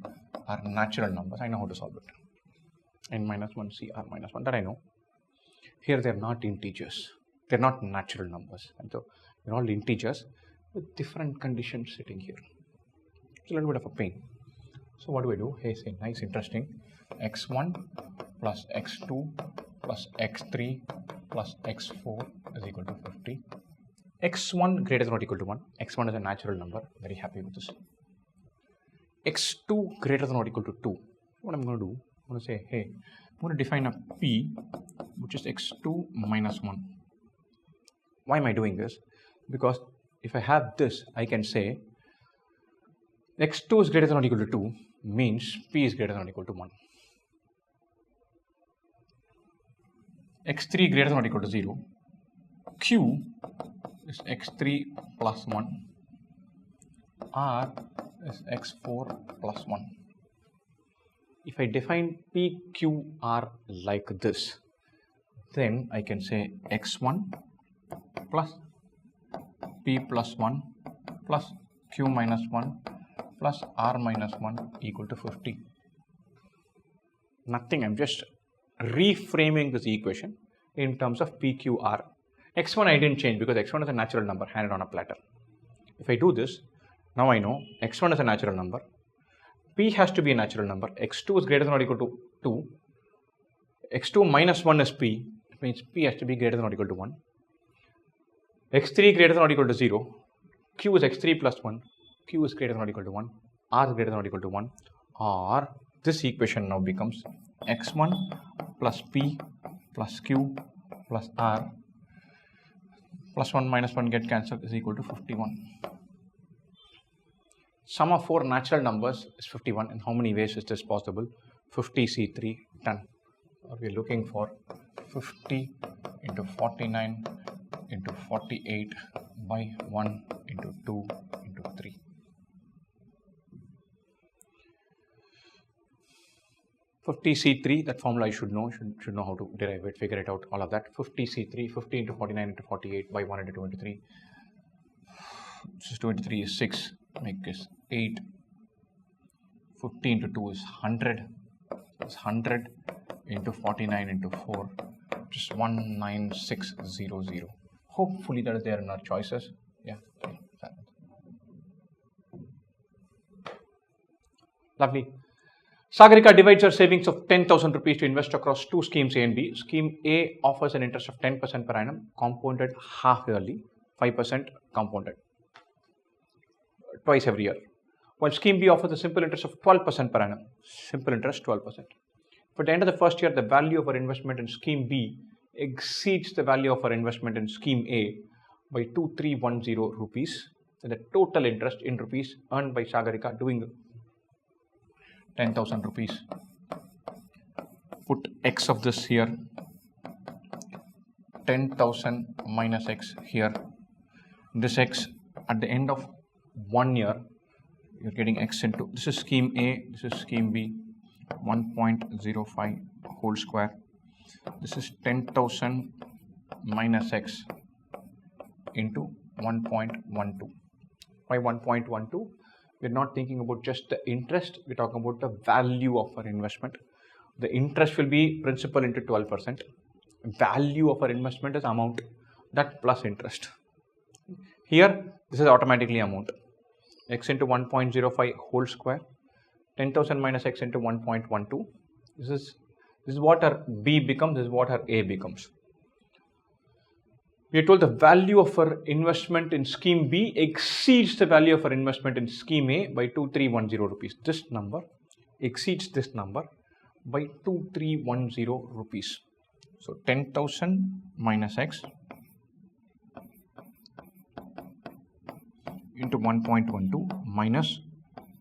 are natural numbers. I know how to solve it. N minus 1, c r minus 1, that I know. Here they are not integers. They are not natural numbers. And so they are all integers with different conditions sitting here. It's a little bit of a pain. So what do? Hey, say nice, interesting. x1 plus x2 plus x3 plus x4 is equal to 50. x1 greater than or equal to 1. x1 is a natural number. Very happy with this. x2 greater than or equal to 2. What I'm going to do, I'm going to say, hey, I'm going to define a p which is x2 minus 1. Why am I doing this? Because if I have this, I can say x2 is greater than or equal to 2 means p is greater than or equal to 1. x3 greater than or equal to 0. q is x3 plus 1. r is x4 plus 1. If I define PQR like this, then I can say x1 plus p plus 1 plus q minus 1 plus r minus 1 equal to 50. Nothing, I'm just reframing this equation in terms of PQR. x1 I didn't change because x1 is a natural number handed on a platter. If I do this, now I know x1 is a natural number, p has to be a natural number, x2 is greater than or equal to 2, x2 minus 1 is p, it means p has to be greater than or equal to 1, x3 greater than or equal to 0, q is x3 plus 1, q is greater than or equal to 1, r is greater than or equal to 1, or this equation now becomes x1 plus p plus q plus r plus 1 minus 1 get cancelled is equal to 51. Sum of 4 natural numbers is 51. In how many ways is this possible? 50C3 done. We are looking for 50 into 49 into 48 by 1 into 2 into 3. $50C3, that formula I should know how to derive it, figure it out, all of that. 50C3, 50 into 49 into 48 by 1 into 2 into 3. This is 2 into 3 is 6, make this 8. 50 into 2 is 100. That's 100 into 49 into 4, which is 19600. Hopefully that is there in our choices. Yeah. Lovely. Sagarika divides her savings of 10,000 rupees to invest across two schemes A and B. Scheme A offers an interest of 10% per annum, compounded half yearly, 5% compounded twice every year. While Scheme B offers a simple interest of 12% per annum, simple interest 12%. For the end of the first year, the value of our investment in Scheme B exceeds the value of our investment in Scheme A by 2310 rupees. And the total interest in rupees earned by Sagarika doing 10,000 rupees. Put x of this here, 10,000 minus x here. This x at the end of 1 year, you're getting x into, this is Scheme A, this is Scheme B, 1.05 whole square. This is 10,000 minus x into 1.12. Why 1.12? We're not thinking about just the interest, we're talking about the value of our investment. The interest will be principal into 12%. Value of our investment is amount, that plus interest. Here, this is automatically amount. X into 1.05 whole square, 10,000 minus x into 1.12. This is what our B becomes, this is what our A becomes. We are told the value of our investment in Scheme B exceeds the value of our investment in Scheme A by 2310 rupees. This number exceeds this number by 2310 rupees. So 10,000 minus x into 1.12 minus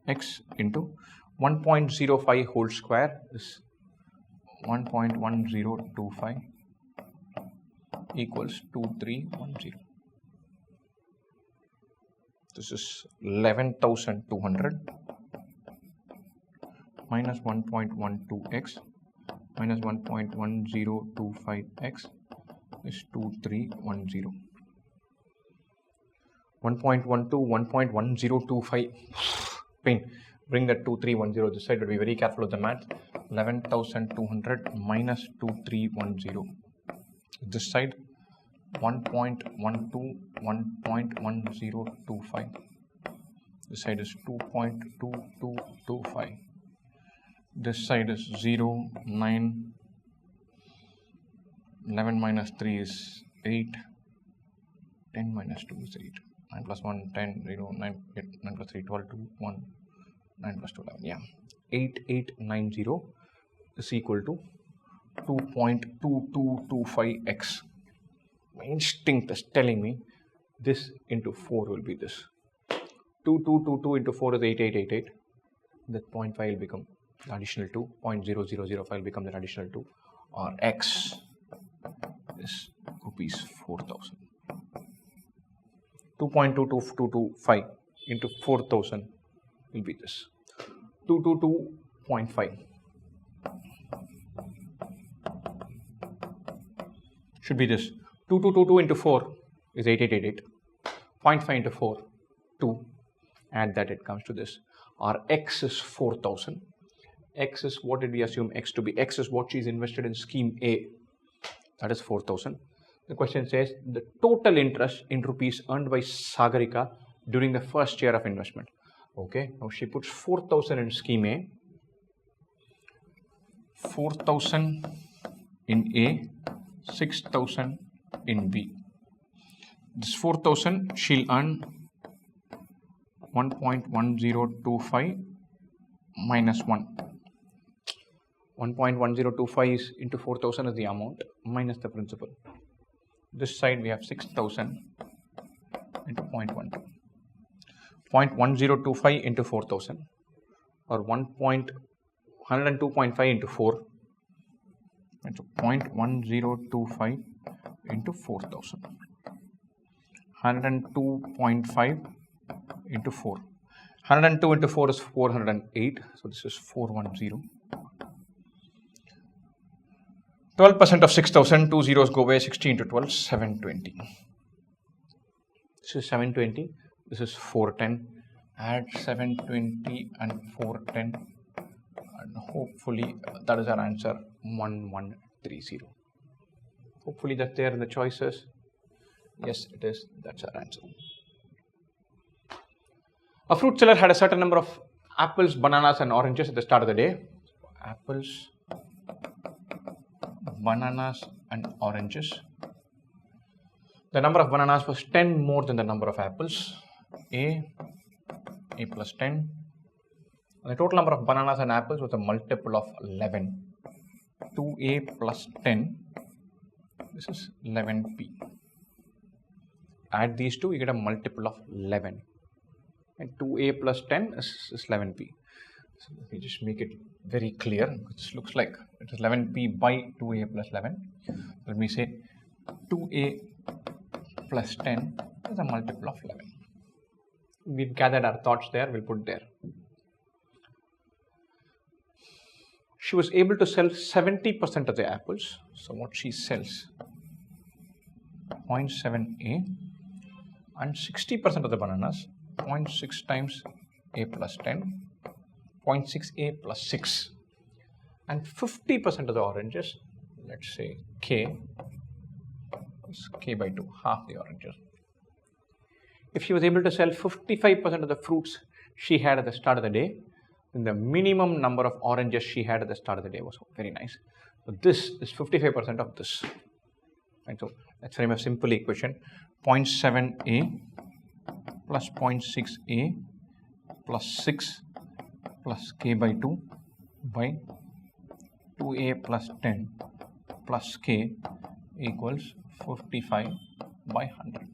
x into 1.05 whole square is 1.1025 equals 2310. This is 11,200 minus 1.12x minus 1.1025x is 2310. 1.12, 1.1025, pain. Bring that 2310 this side, but be very careful with the math. 11,200 minus 2310. This side 1.12, 1.1025. This side is 2.2225. This side is 0, 9, 11 minus 3 is 8, 10 minus 2 is 8, 9 plus 1, 10, 0, 9, 8, 9 plus 3, 12, 2, 1, 9 plus 2, 11, yeah. 8890 is equal to 2.2225x. My instinct is telling me this into 4 will be this. 2222 into 4 is 8888. That 0.5 will become the additional 2. 0.0005 will become the additional 2. Or x is rupees 4,000. 2.22225 into 4,000 will be this. 222.5 should be this. 2222 into 4 is 8888. 0.5 into 4, 2. Add that, it comes to this. Our x is 4,000. X is, what did we assume x to be? X is what she is invested in scheme A. That is 4,000. The question says the total interest in rupees earned by Sagarika during the first year of investment. Okay, now she puts 4,000 in scheme A, 4,000 in A, 6,000 in B. This 4,000 she'll earn 1.1025 minus 1. 1.1025 is into 4,000 is the amount minus the principal. This side we have 6,000 into 0.12. 0.1025 into 4,000 or 102.5 into 4. It's 0.1025 into 4,000. 102.5 into 4. 102 into 4 is 408. So this is 410. 12% of 6,000, 2 zeros go away, 60 into 12, 720. This is 720, this is 410. Add 720 and 410 and hopefully that is our answer, 1130. Hopefully that's there in the choices. Yes, it is, that's our answer. A fruit seller had a certain number of apples, bananas and oranges at the start of the day. Apples, bananas and oranges. The number of bananas was 10 more than the number of apples. A plus 10. And the total number of bananas and apples was a multiple of 11. 2a plus 10. This is 11p. Add these two, you get a multiple of 11. And 2a plus 10 is 11p. So let me just make it very clear. This looks like it is 11p by 2a plus 11. Let me say 2a plus 10 is a multiple of 11. We've gathered our thoughts there, we'll put there. She was able to sell 70% of the apples. So what she sells, 0.7a, and 60% of the bananas, 0.6 times a plus 10, 0.6a plus 6, and 50% of the oranges, let's say k, is k by 2, half the oranges. If she was able to sell 55% of the fruits she had at the start of the day, then the minimum number of oranges she had at the start of the day was very nice. So this is 55% of this. Right, so let's frame a simple equation. 0.7a plus 0.6a plus 6 plus k by 2 by 2a plus 10 plus k equals 55 by 100.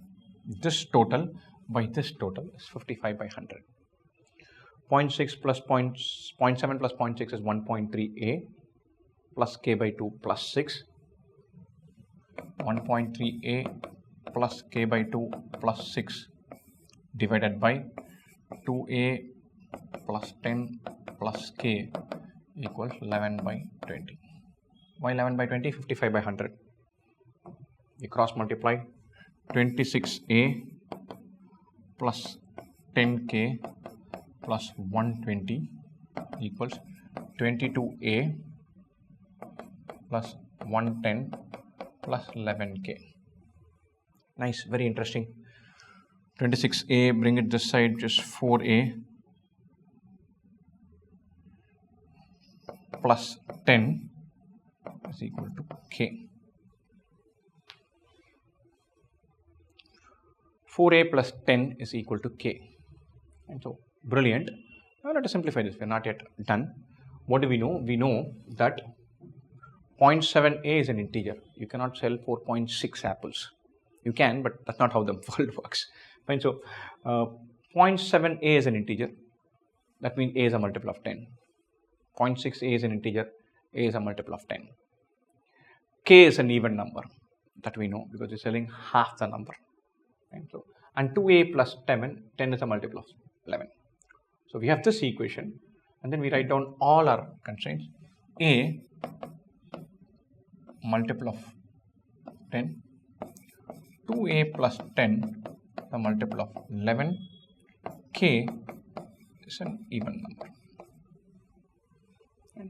This total by this total is 55 by 100. 0.6 plus 0.7 plus 0.6 is 1.3a plus k by 2 plus 6. 1.3a plus k by 2 plus 6 divided by 2a plus 10 plus k equals 11 by 20. Why 11 by 20? 55 by 100. We cross multiply 26a plus 10k plus 120 equals 22a plus 110 plus 11k. Nice, very interesting. 26a, bring it this side, just 4a plus 10 is equal to k. 4a plus 10 is equal to k. And so, brilliant. Now let us simplify this. We are not yet done. What do we know? We know that 0.7a is an integer. You cannot sell 4.6 apples. You can, but that's not how the world works. Fine. So, 0.7a is an integer. That means a is a multiple of 10. 0.6a is an integer. A is a multiple of 10. K is an even number. That we know because we're selling half the number. And so, and 2a plus 10 is a multiple of 11. So we have this equation, and then we write down all our constraints. A multiple of 10, 2a plus 10 the multiple of 11, k is an even number. And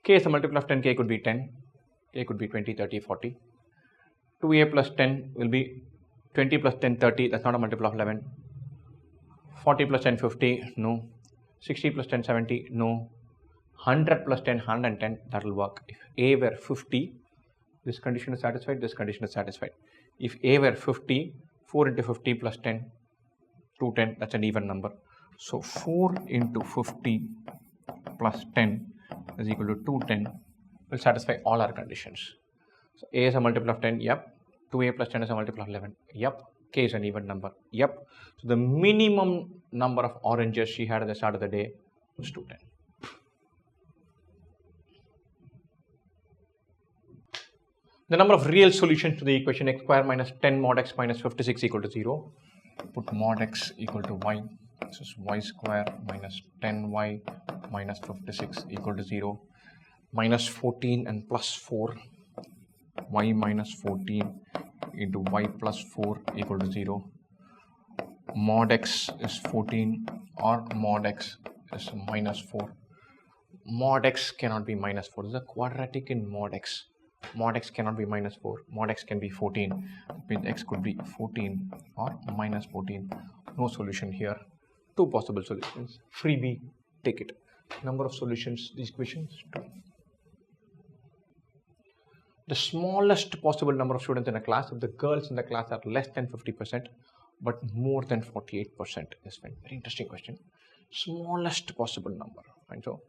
k is a multiple of 10, k could be 10, k could be 20, 30, 40. 2a plus 10 will be 20 plus 10, 30, that's not a multiple of 11. 40 plus 10, 50, no. 60 plus 10, 70, no. 100 plus 10, 110, that will work. If a were 50, this condition is satisfied, this condition is satisfied. If a were 50, 4 into 50 plus 10, 210, that's an even number. So 4 into 50 plus 10 is equal to 210 will satisfy all our conditions. So a is a multiple of 10, yep. 2a plus 10 is a multiple of 11, yep. K is an even number, yep. So the minimum number of oranges she had at the start of the day was 210. The number of real solutions to the equation x square minus 10 mod x minus 56 equal to 0. Put mod x equal to y. This is y square minus 10y minus 56 equal to 0. Minus 14 and plus 4. Y minus 14 into y plus 4 equal to 0. Mod x is 14 or mod x is minus 4. Mod x cannot be minus 4. This is a quadratic in mod x. Mod x cannot be minus 4. Mod x can be 14. That means x could be 14 or minus 14. No solution here. Two possible solutions. Freebie, take it. Number of solutions, these equations, 2. The smallest possible number of students in a class, if the girls in the class are less than 50% but more than 48%, is a very interesting question. Smallest possible number. And so,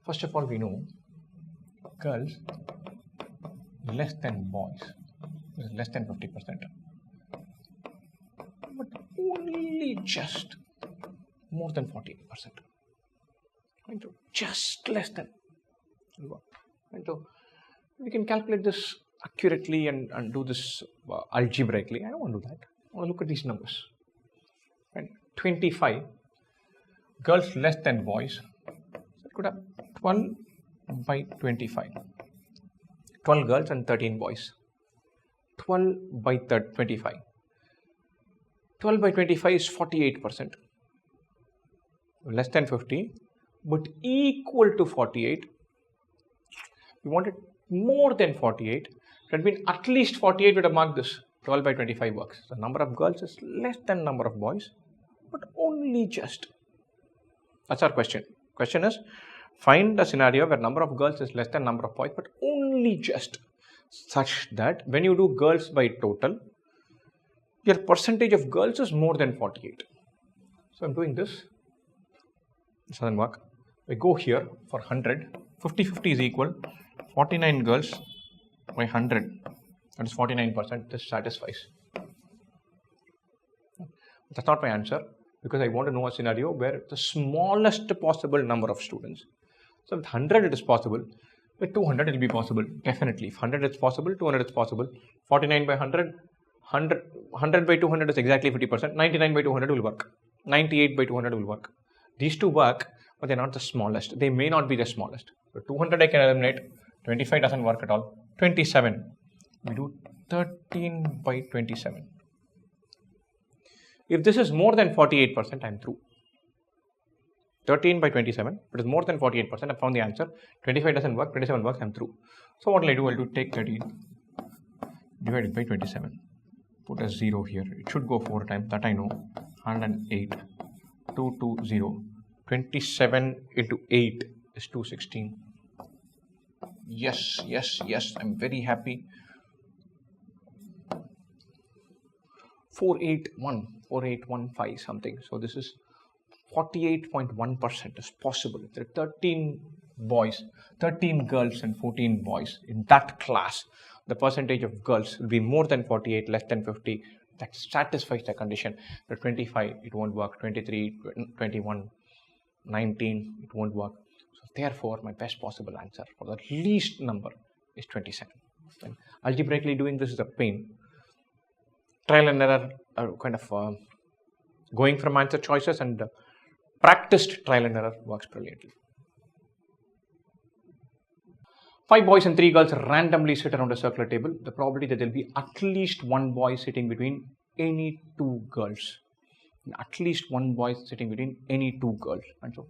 first of all, we know girls less than boys is less than 50%, but only just more than 48%. And so, just less than. And so, we can calculate this accurately and do this algebraically. I don't want to do that. I want to look at these numbers. And 25 girls less than boys. So it could have 12 by 25. 12 girls and 13 boys. 12 by 25. 12 by 25 is 48%. Less than 50, but equal to 48. We wanted more than 48. That means at least 48 would have marked this. 12 by 25 works. The number of girls is less than number of boys, but only just. That's our question. Question is, find a scenario where number of girls is less than number of boys, but only just, such that when you do girls by total, your percentage of girls is more than 48. So I'm doing this. This doesn't work. We go here for 100. 50-50 is equal. 49 girls by 100, that is 49%, this satisfies. That's not my answer, because I want to know a scenario where the smallest possible number of students. So with 100 it is possible, with 200 it will be possible, definitely. If 100 is possible, 200 is possible. 49 by 100, 100 by 200 is exactly 50%, 99 by 200 will work, 98 by 200 will work. These two work, but they're not the smallest. They may not be the smallest. So 200 I can eliminate. 25 doesn't work at all. 27. We do 13 by 27. If this is more than 48%, I'm through. 13 by 27. If it is more than 48%, I found the answer. 25 doesn't work. 27 works. I'm through. So what will I do? I'll do take 13 divided by 27. Put a 0 here. It should go 4 times. That I know. 108. 220. 27 into 8 is 216. Yes, I'm very happy. 4815 something. So this is 48.1% is possible. There are 13 boys, 13 girls and 14 boys in that class. The percentage of girls will be more than 48, less than 50. That satisfies the condition. The 25, it won't work. 23, 21, 19, it won't work. So therefore, my best possible answer for the least number is 27. And algebraically doing this is a pain. Trial and error are kind of going from answer choices, and practiced trial and error works brilliantly. 5 boys and 3 girls randomly sit around a circular table. The probability that there will be at least one boy sitting between any 2 girls. At least one boy sitting between any 2 girls. And so,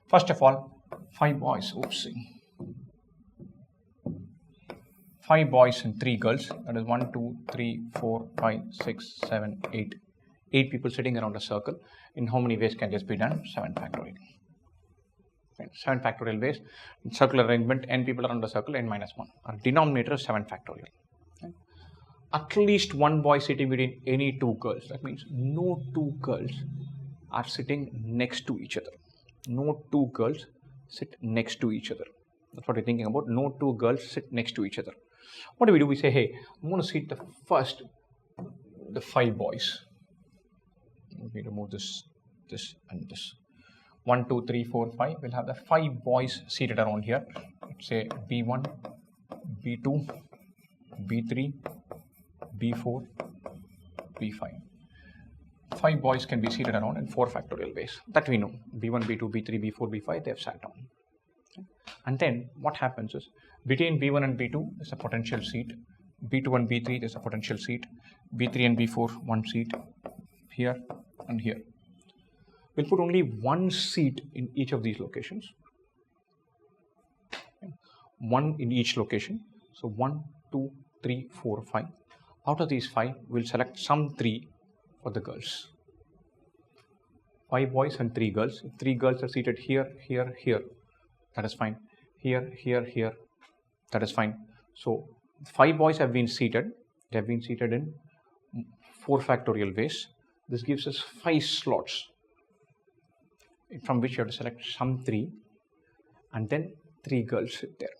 first of all, 5 boys. Oopsie. 5 boys and 3 girls. That is 1, 2, 3, 4, 5, 6, 7, 8. 8 people sitting around a circle. In how many ways can this be done? 7 factorial. 7 factorial ways. In circular arrangement, n people around the circle, n minus 1. Our denominator is 7 factorial. Okay. At least one boy sitting between any 2 girls. That means no 2 girls are sitting next to each other. No 2 girls sit next to each other. That's what we're thinking about. No 2 girls sit next to each other. What do? We say, hey, I'm going to seat the 5 boys. Let me remove this and this. 1, 2, 3, 4, 5. We'll have the 5 boys seated around here. Let's say B1, B2, B3, B4, B5. 5 boys can be seated around in 4 factorial ways. That we know. B1, B2, B3, B4, B5, they have sat down. Okay. And then what happens is, between B1 and B2 is a potential seat. B2 and B3 there's a potential seat. B3 and B4, one seat. Here and here. We'll put only one seat in each of these locations. Okay. One in each location. So 1, 2, 3, 4, 5. Out of these 5, we'll select some 3 for the girls. 5 boys and 3 girls. If 3 girls are seated here, here, here, that is fine. Here, here, here, that is fine. So 5 boys have been seated. They have been seated in 4 factorial ways. This gives us 5 slots, from which you have to select some 3, and then 3 girls sit there.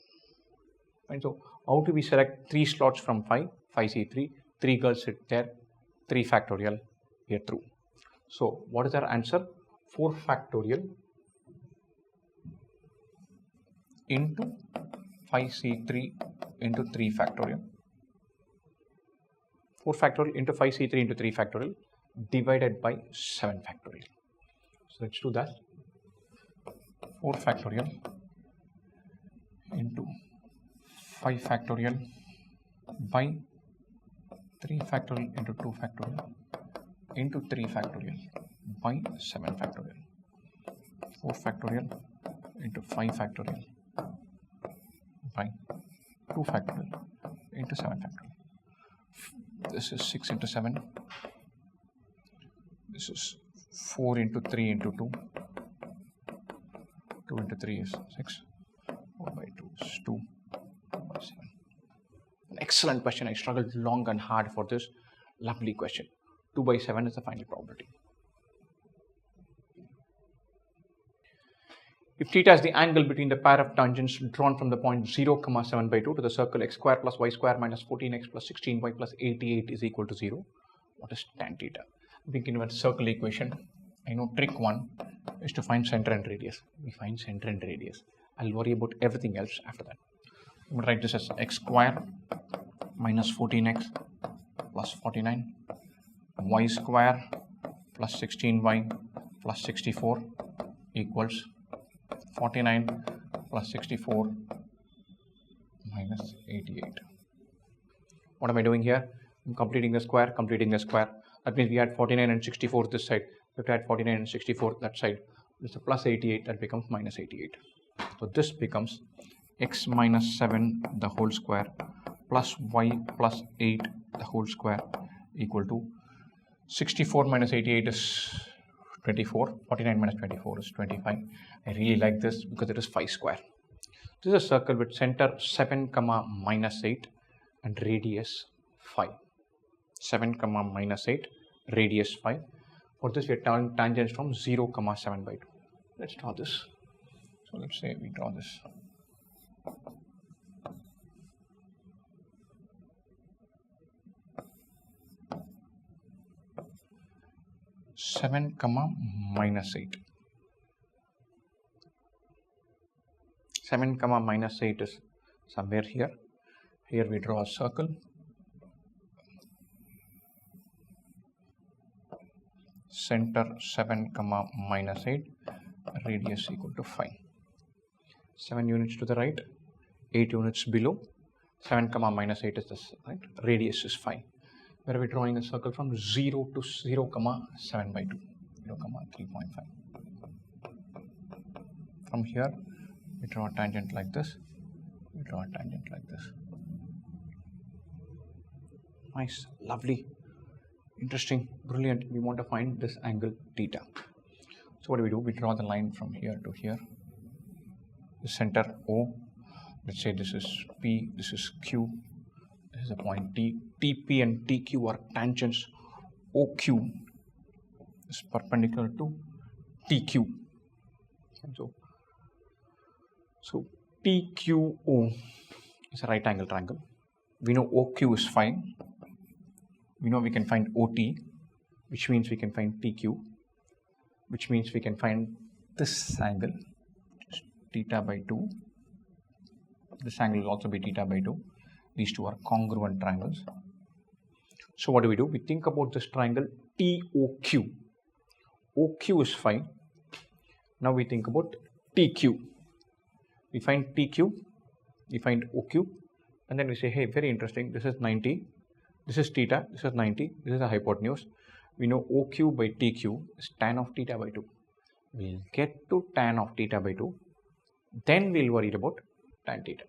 And so how do we select 3 slots from 5? 5C3, 3 girls sit there, 3 factorial, we are through. So what is our answer? 4 factorial into 5C3 into 3 factorial. 4 factorial into 5C3 into 3 factorial divided by 7 factorial. So let's do that. 4 factorial into 5 factorial by 3 factorial into 2 factorial into 3 factorial by 7 factorial. 4 factorial into 5 factorial by 2 factorial into 7 factorial. This is 6 into 7. This is 4 into 3 into 2. 2 into 3 is 6. 4 by 2 is 2 by 7. An excellent question. I struggled long and hard for this. Lovely question. 2 by 7 is the final probability. If theta is the angle between the pair of tangents drawn from the point 0, 7 by 2 to the circle x square plus y square minus 14x plus 16y plus 88 is equal to 0, what is tan theta? We can invent circle equation. I know trick 1 is to find center and radius. We find center and radius. I'll worry about everything else after that. I'm going to write this as x square minus 14x plus 49, y square plus 16y plus 64 equals 49 plus 64 minus 88. What am I doing here? I'm completing the square, completing the square. That means we had 49 and 64 this side. We have to add 49 and 64 that side. This is a plus 88, that becomes minus 88. So this becomes x minus 7 the whole square plus y plus 8 the whole square equal to 64 minus 88 is 24. 49 minus 24 is 25. I really like this because it is 5 square. This is a circle with center 7, minus 8 and radius 5. 7, minus 8, radius 5. For this, we are taking tangents from 0, 7 by 2. Let's draw this. So let's say we draw this. Seven, minus 8. 7, minus 8 is somewhere here. Here we draw a circle. Center 7, minus 8, radius equal to 5. 7 units to the right, 8 units below. 7, minus 8 is this, right? Radius is 5. Where are we drawing a circle from 0 to 0, 7 by 2, 0, 3.5. From here, we draw a tangent like this. We draw a tangent like this. Nice, lovely, interesting, brilliant. We want to find this angle theta. So what do? We draw the line from here to here. The center O. Let's say this is P, this is Q. This is a point T. TP and TQ are tangents. OQ is perpendicular to TQ. So TQO is a right angle triangle. We know OQ is 5. We know we can find OT, which means we can find TQ, which means we can find this angle, which is theta by 2. This angle will also be theta by 2. These two are congruent triangles. So what do? We think about this triangle TOQ. OQ is 5. Now we think about TQ. We find TQ, we find OQ, and then we say, hey, very interesting, this is 90, this is theta, this is 90, this is a hypotenuse. We know OQ by TQ is tan of theta by 2. We'll get to tan of theta by 2, then we'll worry about tan theta.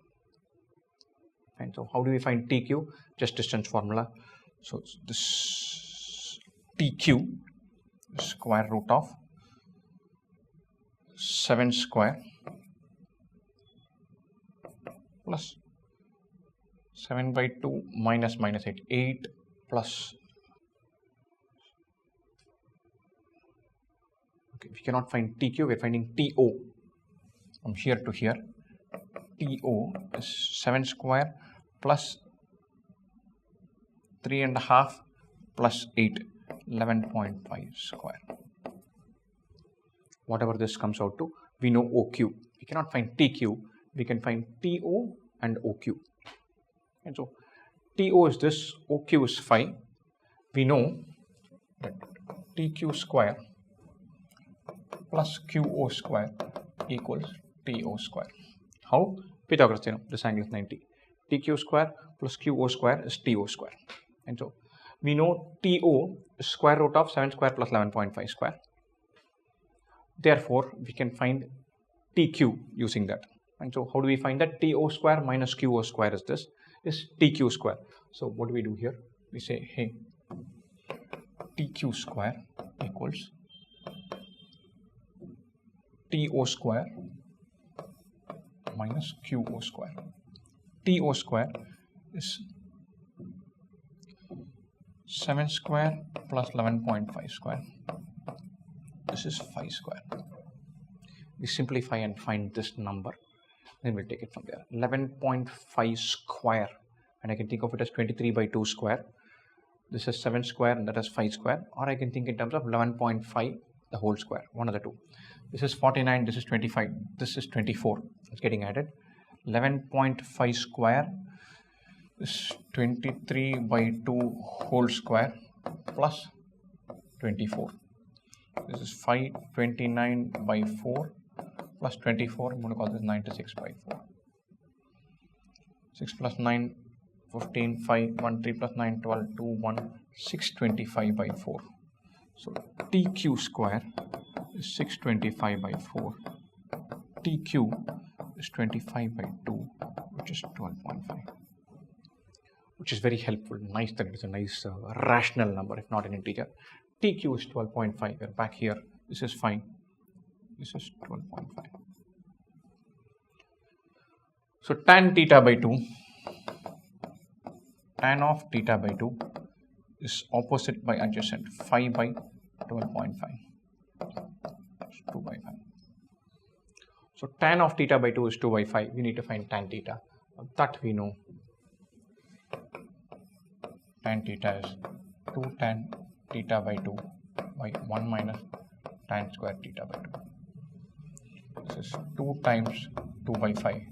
And so how do we find TQ? Just distance formula. So this TQ is square root of 7 square plus 7 by 2 minus 8, 8 plus, okay, we cannot find TQ, we are finding TO from here to here. TO is 7 square plus 3.5 plus 8, 11.5 square. Whatever this comes out to, we know OQ. We cannot find TQ, we can find TO and OQ. And so TO is this, OQ is 5. We know that TQ square plus QO square equals TO square. How? Pythagoras theorem. This angle is 90. TQ square plus QO square is TO square. And so we know TO is square root of 7 square plus 11.5 square. Therefore, we can find TQ using that. And so how do we find that? TO square minus QO square is this, is TQ square. So what do we do here? We say, hey, TQ square equals TO square minus QO square. TO square is 7 square plus 11.5 square. This is 5 square. We simplify and find this number. Then we'll take it from there. 11.5 square, and I can think of it as 23 by 2 square. This is 7 square and that is 5 square, or I can think in terms of 11.5 the whole square, one of the two. This is 49, this is 25, this is 24. It's getting added. 11.5 square is 23 by 2 whole square plus 24. This is 529 by 4 plus 24. I'm going to call this 96 by 4. 6 plus 9, 15, 5, 1, 3 plus 9, 12, 2, 1, 625 by 4. So TQ square is 625 by 4. TQ is 25 by 2, which is 12.5. Which is very helpful. Nice that it is a nice rational number, if not an integer. TQ is 12.5. We're back here. This is fine. This is 12.5. So tan theta by 2, tan of theta by 2 is opposite by adjacent, 5 by 12.5, 2 by 5. So tan of theta by 2 is 2 by 5. We need to find tan theta. That we know. Tan theta is 2 tan theta by 2 by 1 minus tan square theta by 2. This is 2 times 2 by 5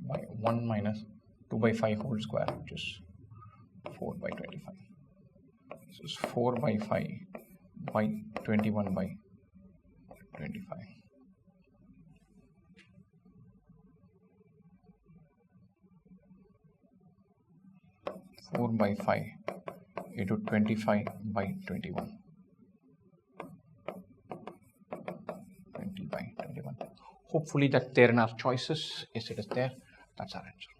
by 1 minus 2 by 5 whole square, which is 4 by 25. This is 4 by 5 by 21 by 25. 4 by 5 into 25 by 21. 20 by 21. Hopefully that there in our choices. Yes, it is there. That's our answer.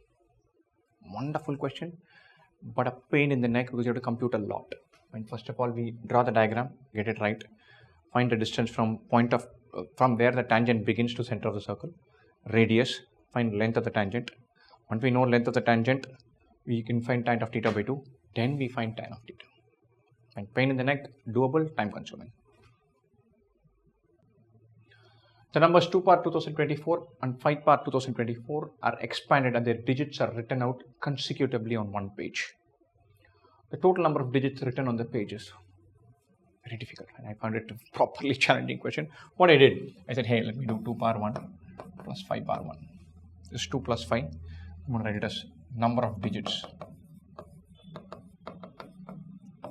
Wonderful question, but a pain in the neck because you have to compute a lot. And first of all, we draw the diagram, get it right, find the distance from from where the tangent begins to center of the circle, radius, find length of the tangent. Once we know length of the tangent, we can find tan of theta by 2. Then we find tan of theta. And pain in the neck, doable, time consuming. The numbers 2 power 2024 and 5 power 2024 are expanded and their digits are written out consecutively on one page. The total number of digits written on the page is very difficult, and I found it a properly challenging question. What I did, I said, hey, let me do 2 power 1 plus 5 power 1. This is 2 plus 5. I'm going to write it as number of digits.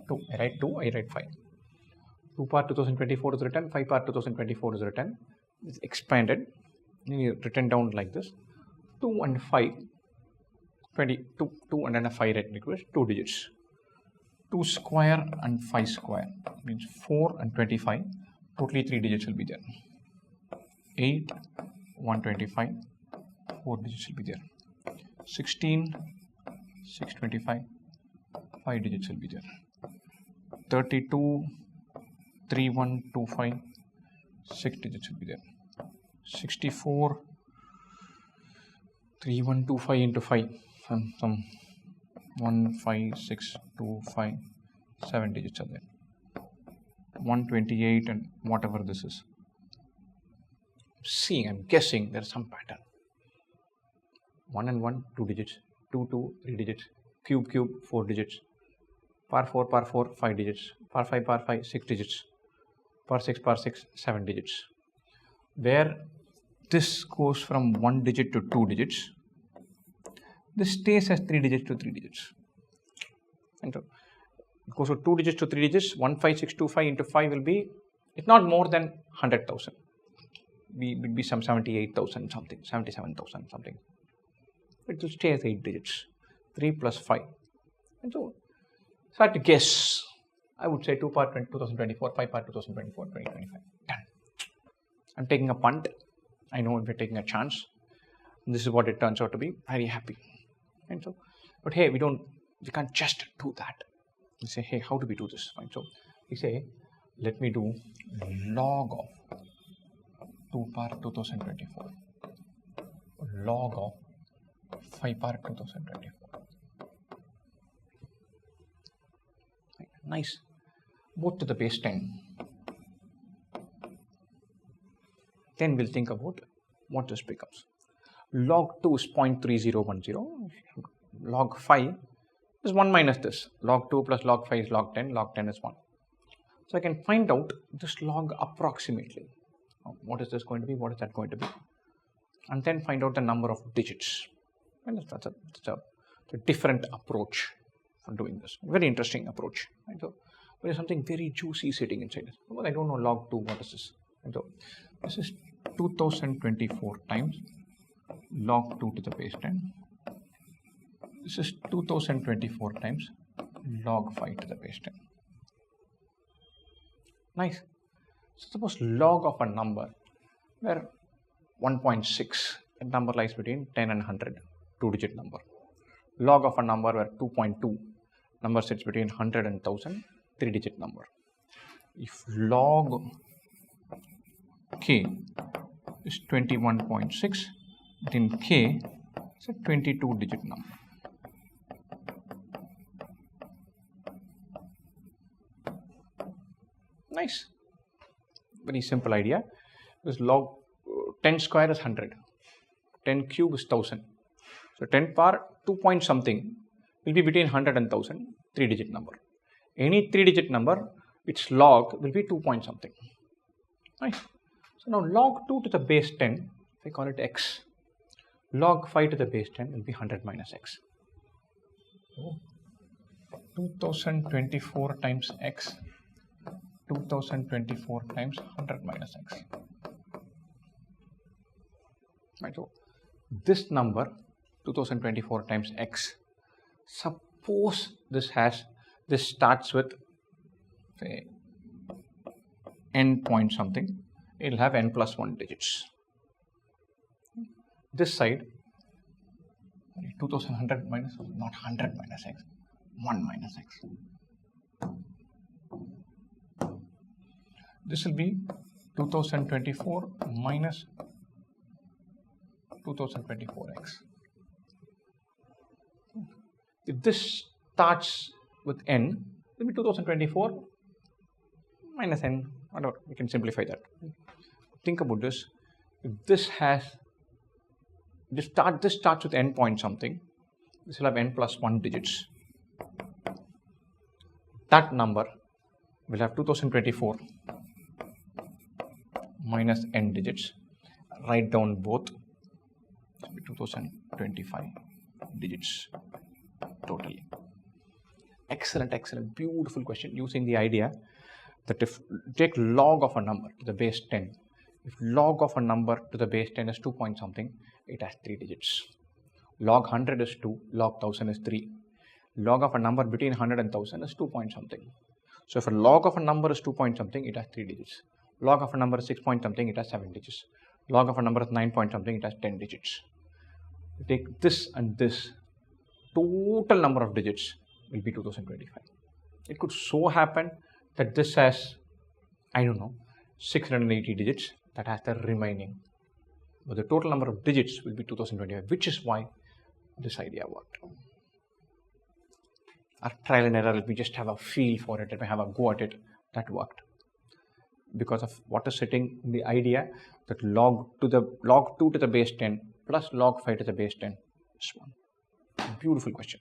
2. I write 2, I write 5. 2 power 2024 is written, 5 power 2024 is written. It's expanded, written down like this. 2 and 5, 22, 2 and then a 5 written equals 2 digits. 2 square and 5 square means 4 and 25. Totally 3 digits will be there. 8, 125, 4 digits will be there. 16, 625, 5 digits will be there. 32, 3125, 6 digits will be there. 64, 3125 into 5, some 15625, 7 digits are there. 128 and whatever this is. I'm guessing there's some pattern. 1 and 1, 2 digits. 2, 2, 3 digits. Cube, 4 digits. Par 4, 5 digits. Par 5, 6 digits. Par 6, 7 digits. Where this goes from 1 digit to 2 digits, this stays as 3 digits to 3 digits. And so it goes from 2 digits to 3 digits. 15625 into 5 will be, it's not more than 100,000. It will be some 78,000 something, 77,000 something. It will stay as 8 digits. 3 plus 5. And so I have to guess. I would say 2 power 2024, 5 power 2024, 2025. Done. I'm taking a punt. I know we're taking a chance. This is what it turns out to be. Very happy. And so, but hey, we can't just do that. We say, hey, how do we do this? Fine. So we say, let me do log of 2 power 2024, log of 5 power 2024. Nice. Both to the base 10. Then we'll think about what this becomes. Log 2 is 0.3010. Log 5 is 1 minus this. Log 2 plus log 5 is log 10. Log 10 is 1. So I can find out this log approximately. What is this going to be? What is that going to be? And then find out the number of digits. And that's a different approach for doing this. Very interesting approach. And so there is something very juicy sitting inside it. Well, I don't know log 2. What is this? And so this is 2024 times log 2 to the base 10. This is 2024 times log 5 to the base 10. Nice. So suppose log of a number where 1.6, a number lies between 10 and 100, 2-digit number. Log of a number where 2.2, number sits between 100 and 1000, 3-digit number. If log k is 21.6, then k It's a 22-digit number. Nice. Very simple idea. Because log 10 square is 100. 10 cube is 1000. So 10 power 2 point something will be between 100 and 1000, 3-digit number. Any 3-digit number, its log will be 2 point something. Right. So now log 2 to the base 10, if I call it x, log 5 to the base 10 will be 100 minus x. So 2024 times x, 2024 times 100 minus x. Right. So this number 2024 times x, suppose this starts with say n point something, it will have n plus 1 digits. This side 2100 minus, not 100 minus x, 1 minus x. This will be 2024 minus 2024x. If this starts with n, it will be 2024 minus n, whatever, we can simplify that. Think about this. If this starts with n point something, this will have n plus 1 digits. That number will have 2024 minus n digits. Write down both. 2025 digits totally. Excellent, excellent, beautiful question using the idea that if take log of a number to the base 10, if log of a number to the base 10 is 2 point something, it has 3 digits. Log 100 is 2, log 1000 is 3. Log of a number between 100 and 1000 is 2 point something. So if a log of a number is 2 point something, it has 3 digits. Log of a number is 6 point something, it has 7 digits. Log of a number is 9 point something, it has 10 digits. Take this and this, total number of digits will be 2025. It could so happen that this has, I don't know, 680 digits that has the remaining. But the total number of digits will be 2025, which is why this idea worked. Our trial and error, let me just have a feel for it, let me have a go at it, that worked. Because of what is sitting in the idea that log 2 to the base 10 plus log 5 to the base 10 is 1. Beautiful question.